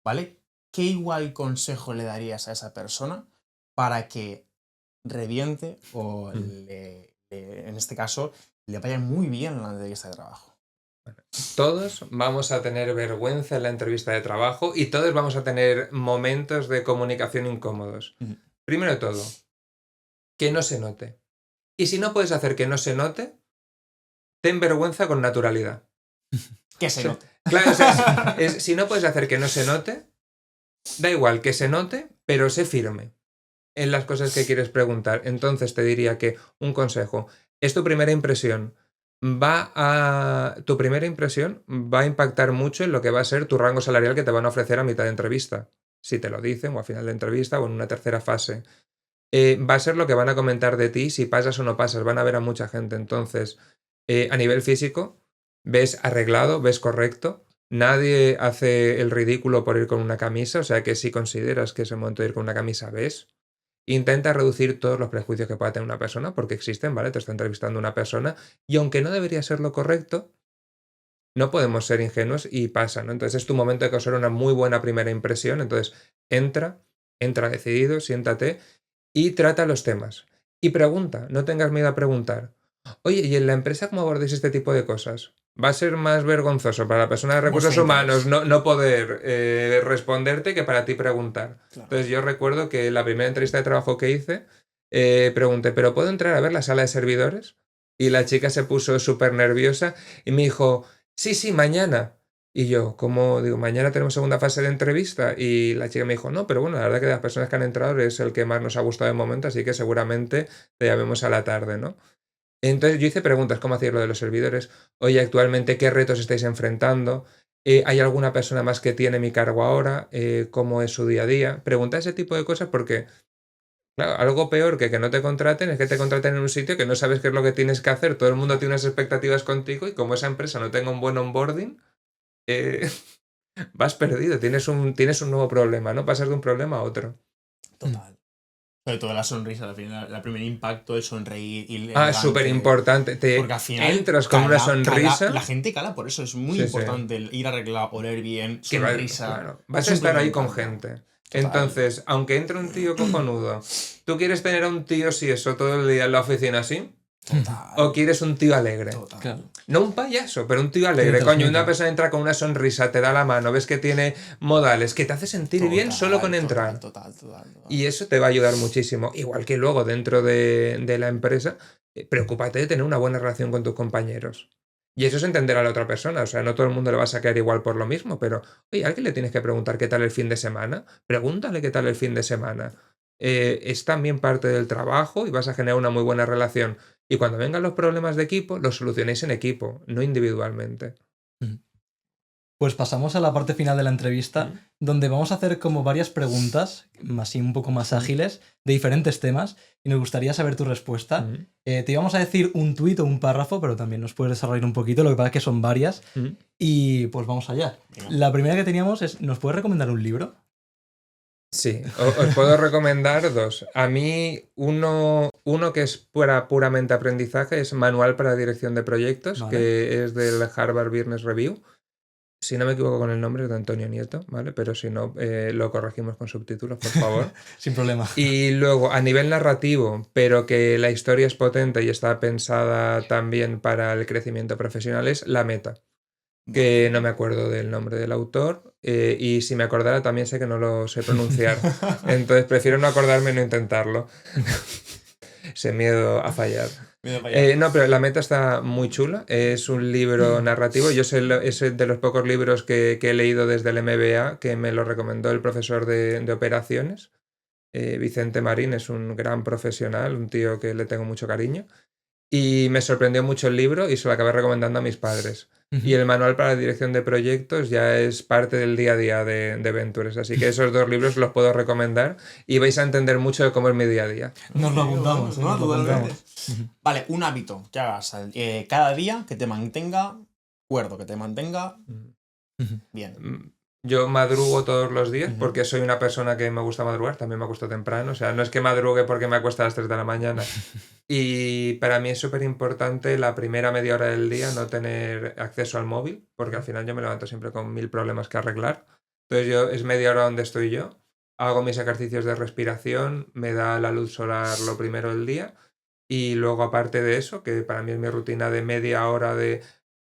¿Vale? ¿Qué igual consejo le darías a esa persona para que reviente o en este caso le vaya muy bien en la entrevista de trabajo? Todos vamos a tener vergüenza en la entrevista de trabajo y todos vamos a tener momentos de comunicación incómodos. Primero de todo, que no se note. Y si no puedes hacer que no se note, ten vergüenza con naturalidad. Que se note. Claro, o sea, si no puedes hacer que no se note, da igual que se note, pero sé firme en las cosas que quieres preguntar. Entonces te diría que un consejo, es tu primera impresión. Tu primera impresión va a impactar mucho en lo que va a ser tu rango salarial que te van a ofrecer a mitad de entrevista. Si te lo dicen, o al final de entrevista, o en una tercera fase. Va a ser lo que van a comentar de ti, si pasas o no pasas. Van a ver a mucha gente. Entonces, a nivel físico, ves arreglado, ves correcto. Nadie hace el ridículo por ir con una camisa. O sea que si consideras que es el momento de ir con una camisa, ves. Intenta reducir todos los prejuicios que pueda tener una persona, porque existen, ¿vale? Te está entrevistando una persona. Y aunque no debería ser lo correcto, no podemos ser ingenuos y pasa, ¿no? Entonces es tu momento de causar una muy buena primera impresión. Entonces entra decidido, siéntate y trata los temas. Y pregunta, no tengas miedo a preguntar. Oye, ¿y en la empresa cómo abordáis este tipo de cosas? Va a ser más vergonzoso para la persona de recursos humanos no poder responderte que para ti preguntar. Claro. Entonces yo recuerdo que la primera entrevista de trabajo que hice, pregunté, ¿pero puedo entrar a ver la sala de servidores? Y la chica se puso súper nerviosa y me dijo, sí, mañana. Y yo, ¿cómo? Digo, mañana tenemos segunda fase de entrevista. Y la chica me dijo, no, pero bueno, la verdad que de las personas que han entrado es el que más nos ha gustado de momento, así que seguramente te llamemos a la tarde, ¿no? Entonces yo hice preguntas, ¿cómo hacéis lo de los servidores? Oye, actualmente, ¿qué retos estáis enfrentando? ¿Hay alguna persona más que tiene mi cargo ahora? ¿Cómo es su día a día? Pregunta ese tipo de cosas porque, claro, algo peor que no te contraten es que te contraten en un sitio que no sabes qué es lo que tienes que hacer. Todo el mundo tiene unas expectativas contigo y como esa empresa no tenga un buen onboarding, vas perdido, tienes un nuevo problema, ¿no? Pasas de un problema a otro. Total. Sobre todo la sonrisa, al final, el primer impacto, el sonreír. Es súper importante. Porque al final entras con una sonrisa. La gente cala por eso, es muy importante el ir arreglado, oler bien, sonrisa. Claro, vas a estar ahí con gente. Total. Entonces, aunque entre un tío cojonudo, ¿tú quieres tener a un tío si eso todo el día en la oficina así? Total. O quieres un tío alegre. Total. Claro. No un payaso, pero un tío alegre. Que te Coño, transmita. una persona entra con una sonrisa, te da la mano, ves que tiene modales, que te hace sentir bien solo con entrar. Total. Y eso te va a ayudar muchísimo. Igual que luego dentro de la empresa, preocúpate de tener una buena relación con tus compañeros. Y eso es entender a la otra persona. O sea, no todo el mundo le vas a caer igual por lo mismo, pero, oye, ¿a alguien le tienes que preguntar qué tal el fin de semana? Pregúntale qué tal el fin de semana. Es también parte del trabajo y vas a generar una muy buena relación. Y cuando vengan los problemas de equipo, los solucionéis en equipo, no individualmente. Pues pasamos a la parte final de la entrevista, donde vamos a hacer como varias preguntas, así un poco más ágiles, de diferentes temas, y nos gustaría saber tu respuesta. Te íbamos a decir un tuit o un párrafo, pero también nos puedes desarrollar un poquito, lo que pasa es que son varias, y pues vamos allá. Venga. La primera que teníamos es, ¿nos puedes recomendar un libro? Sí, os puedo recomendar dos. A mí, uno que es puramente aprendizaje es Manual para Dirección de Proyectos, Vale. que es del Harvard Business Review. Si no me equivoco con el nombre, es de Antonio Nieto, ¿vale? Pero si no, lo corregimos con subtítulos, por favor. Sin problema. Y luego, a nivel narrativo, pero que la historia es potente y está pensada también para el crecimiento profesional, es La Meta, que no me acuerdo del nombre del autor, y si me acordara también sé que no lo sé pronunciar. Entonces prefiero no acordarme y no intentarlo. Ese miedo a fallar. Mira para allá. No, pero La Meta está muy chula. Es un libro narrativo. Yo sé, es de los pocos libros que he leído desde el MBA, que me lo recomendó el profesor de operaciones. Vicente Marín es un gran profesional, un tío que le tengo mucho cariño. Y me sorprendió mucho el libro y se lo acabé recomendando a mis padres. Y el manual para la dirección de proyectos ya es parte del día a día de Ventures. Así que esos dos libros los puedo recomendar y vais a entender mucho de cómo es mi día a día. Nos lo apuntamos, No, nos lo totalmente. apuntamos. Vale, un hábito que hagas cada día que te mantenga cuerdo, que te mantenga bien. Yo madrugo todos los días porque soy una persona que me gusta madrugar, también me acuesto temprano, o sea, no es que madrugue porque me acuesto a las 3 de la mañana. Y para mí es súper importante la primera media hora del día no tener acceso al móvil, porque al final yo me levanto siempre con 1000 problemas que arreglar. Entonces es media hora donde estoy yo, hago mis ejercicios de respiración, me da la luz solar lo primero del día y luego aparte de eso, que para mí es mi rutina de media hora de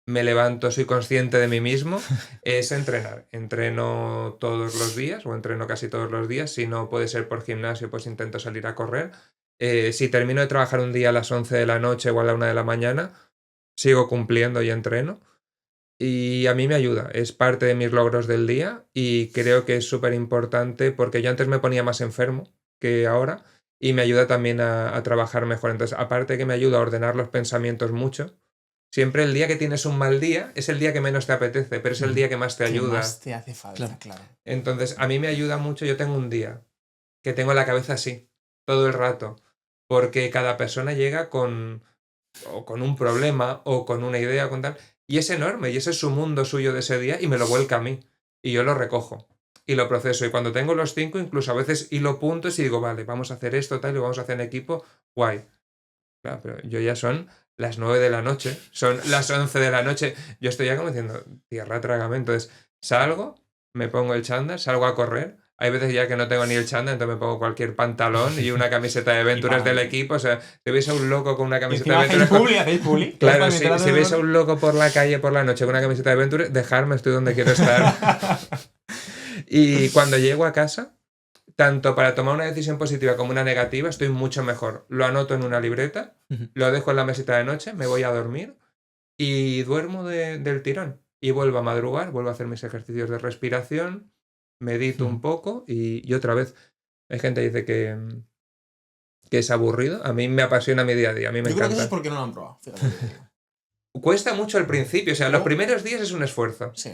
me levanto, soy consciente de mí mismo, es entrenar. Entreno todos los días, o entreno casi todos los días. Si no puede ser por gimnasio, pues intento salir a correr. Si termino de trabajar un día a las 11 de la noche o a la 1 de la mañana, sigo cumpliendo y entreno. Y a mí me ayuda, es parte de mis logros del día y creo que es súper importante porque yo antes me ponía más enfermo que ahora y me ayuda también a trabajar mejor. Entonces, aparte que me ayuda a ordenar los pensamientos mucho, siempre el día que tienes un mal día es el día que menos te apetece, pero es el día que más te ¿Qué ayuda. más te hace falta? Claro. Entonces, a mí me ayuda mucho. Yo tengo un día que tengo la cabeza así, todo el rato, porque cada persona llega con un problema o con una idea o con tal, y es enorme, y ese es su mundo suyo de ese día, y me lo vuelca a mí, y yo lo recojo y lo proceso. Y cuando tengo los 5, incluso a veces hilo puntos y digo, vale, vamos a hacer esto, tal, y lo vamos a hacer en equipo, guay. Claro, pero yo ya son las 9 de la noche, son las 11 de la noche. Yo estoy ya como diciendo, tierra, trágame. Entonces salgo, me pongo el chándal, salgo a correr. Hay veces ya que no tengo ni el chándal, entonces me pongo cualquier pantalón y una camiseta de Ventures del equipo. O sea, si veis a un loco con una camiseta de Ventures... ¿Hacéis publi? Claro, si veis a un loco por la calle por la noche con una camiseta de Ventures, dejadme, estoy donde quiero estar. Y cuando llego a casa, tanto para tomar una decisión positiva como una negativa, estoy mucho mejor. Lo anoto en una libreta, lo dejo en la mesita de noche, me voy a dormir y duermo del tirón. Y vuelvo a madrugar, vuelvo a hacer mis ejercicios de respiración, medito un poco y otra vez. Hay gente que dice que es aburrido. A mí me apasiona mi día a día, a mí me Yo creo encanta. que eso es porque no lo han probado. Fíjate. Cuesta mucho al principio, o sea, los primeros días es un esfuerzo. Sí.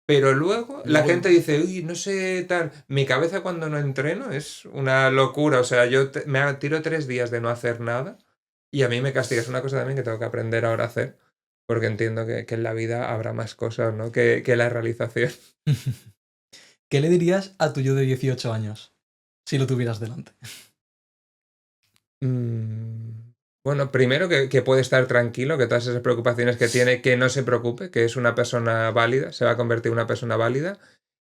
Pero luego la gente dice, uy, no sé, tal. Mi cabeza cuando no entreno es una locura. O sea, yo me tiro 3 días de no hacer nada y a mí me castiga. Es una cosa también que tengo que aprender ahora a hacer porque entiendo que en la vida habrá más cosas, ¿no? que la realización. ¿Qué le dirías a tu yo de 18 años si lo tuvieras delante? Bueno, primero que puede estar tranquilo, que todas esas preocupaciones que tiene, que no se preocupe, que es una persona válida, se va a convertir en una persona válida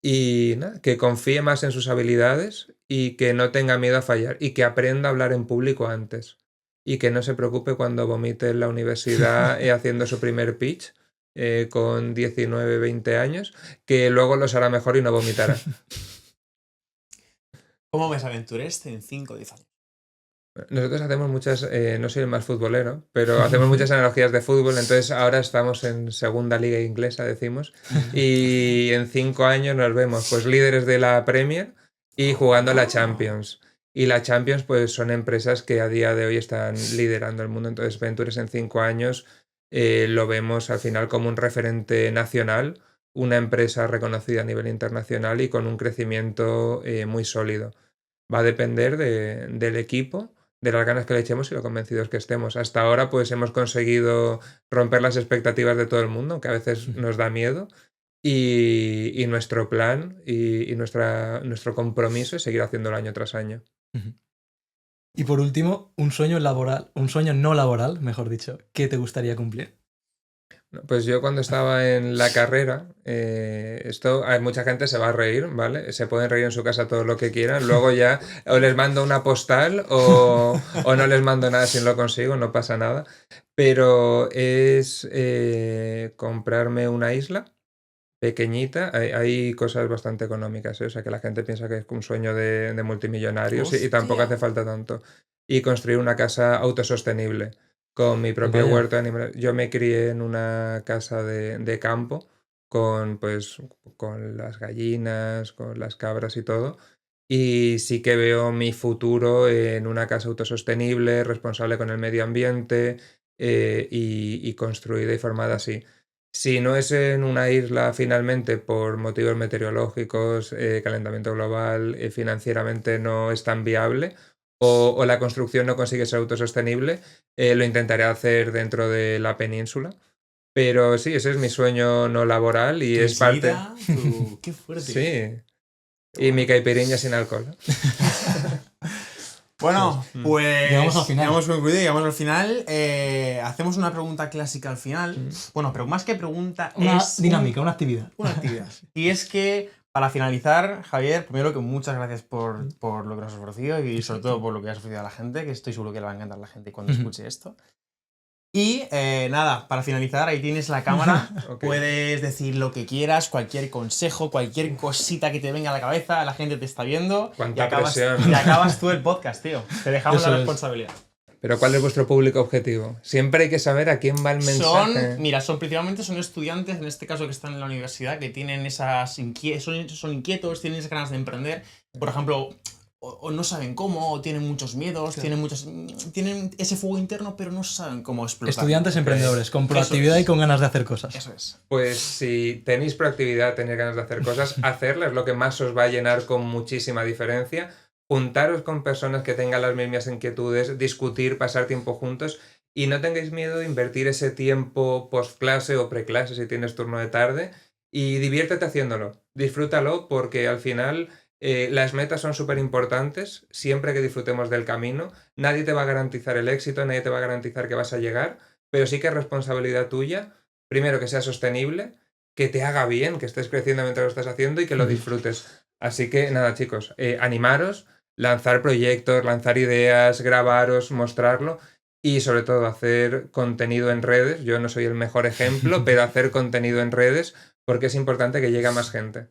y nada, que confíe más en sus habilidades y que no tenga miedo a fallar y que aprenda a hablar en público antes. y que no se preocupe cuando vomite en la universidad haciendo su primer pitch con 19, 20 años, que luego los hará mejor y no vomitará. ¿Cómo ves Aventureste en 5 o 10 años? Nosotros hacemos muchas, no soy el más futbolero, pero hacemos muchas analogías de fútbol, entonces ahora estamos en segunda liga inglesa, decimos, y en 5 años nos vemos pues líderes de la Premier y jugando la Champions. Y la Champions pues son empresas que a día de hoy están liderando el mundo, entonces Ventures en 5 años lo vemos al final como un referente nacional, una empresa reconocida a nivel internacional y con un crecimiento muy sólido. Va a depender del equipo, de las ganas que le echemos y lo convencidos que estemos. Hasta ahora pues hemos conseguido romper las expectativas de todo el mundo, que a veces nos da miedo, y nuestro plan y nuestro compromiso es seguir haciéndolo año tras año. Y por último, un sueño no laboral, mejor dicho, ¿qué te gustaría cumplir? Pues yo cuando estaba en la carrera, hay mucha gente se va a reír, ¿vale? Se pueden reír en su casa todo lo que quieran, luego ya o les mando una postal o no les mando nada si no lo consigo, no pasa nada. Pero es comprarme una isla pequeñita, hay cosas bastante económicas, ¿eh? O sea que la gente piensa que es un sueño de multimillonarios y tampoco hace falta tanto. Y construir una casa autosostenible con mi propio Vaya. huerto de animales. Yo me crié en una casa de campo con las gallinas, con las cabras y todo. Y sí que veo mi futuro en una casa autosostenible, responsable con el medio ambiente y construida y formada así. Si no es en una isla finalmente por motivos meteorológicos, calentamiento global, financieramente no es tan viable o la construcción no consigue ser autosostenible, lo intentaré hacer dentro de la península. Pero sí, ese es mi sueño no laboral y es parte... ¡Qué fuerte! Sí. Y mi caipirinha sin alcohol. Bueno, pues Llegamos al final. hemos concluido, llegamos al final. Hacemos una pregunta clásica al final. Bueno, pero más que pregunta Una es dinámica, una actividad. una actividad. Y es que, para finalizar, Javier, primero que muchas gracias por lo que nos has ofrecido y sobre todo por lo que has ofrecido a la gente, que estoy seguro que le va a encantar a la gente cuando escuche esto. Y nada, para finalizar, ahí tienes la cámara. Okay. Puedes decir lo que quieras, cualquier consejo, cualquier cosita que te venga a la cabeza, la gente te está viendo. Cuánta y presión. acabas tú el podcast, tío. Te dejamos Eso la es. responsabilidad. Pero ¿cuál es vuestro público objetivo? Siempre hay que saber a quién va el mensaje. Principalmente son estudiantes, en este caso que están en la universidad, que tienen son inquietos, tienen esas ganas de emprender. Por ejemplo, o no saben cómo, o tienen muchos miedos, tienen ese fuego interno, pero no saben cómo explotar. Estudiantes emprendedores, con proactividad y con ganas de hacer cosas. Eso es. Pues si tenéis proactividad, tenéis ganas de hacer cosas, hacerlas es lo que más os va a llenar con muchísima diferencia. Juntaros con personas que tengan las mismas inquietudes, discutir, pasar tiempo juntos y no tengáis miedo de invertir ese tiempo post clase o preclase si tienes turno de tarde y diviértete haciéndolo. Disfrútalo porque al final las metas son súper importantes siempre que disfrutemos del camino. Nadie te va a garantizar el éxito, nadie te va a garantizar que vas a llegar, pero sí que es responsabilidad tuya, primero que sea sostenible, que te haga bien, que estés creciendo mientras lo estás haciendo y que lo disfrutes. Así que nada, chicos, animaros, lanzar proyectos, lanzar ideas, grabaros, mostrarlo y sobre todo hacer contenido en redes. Yo no soy el mejor ejemplo, pero hacer contenido en redes porque es importante que llegue a más gente.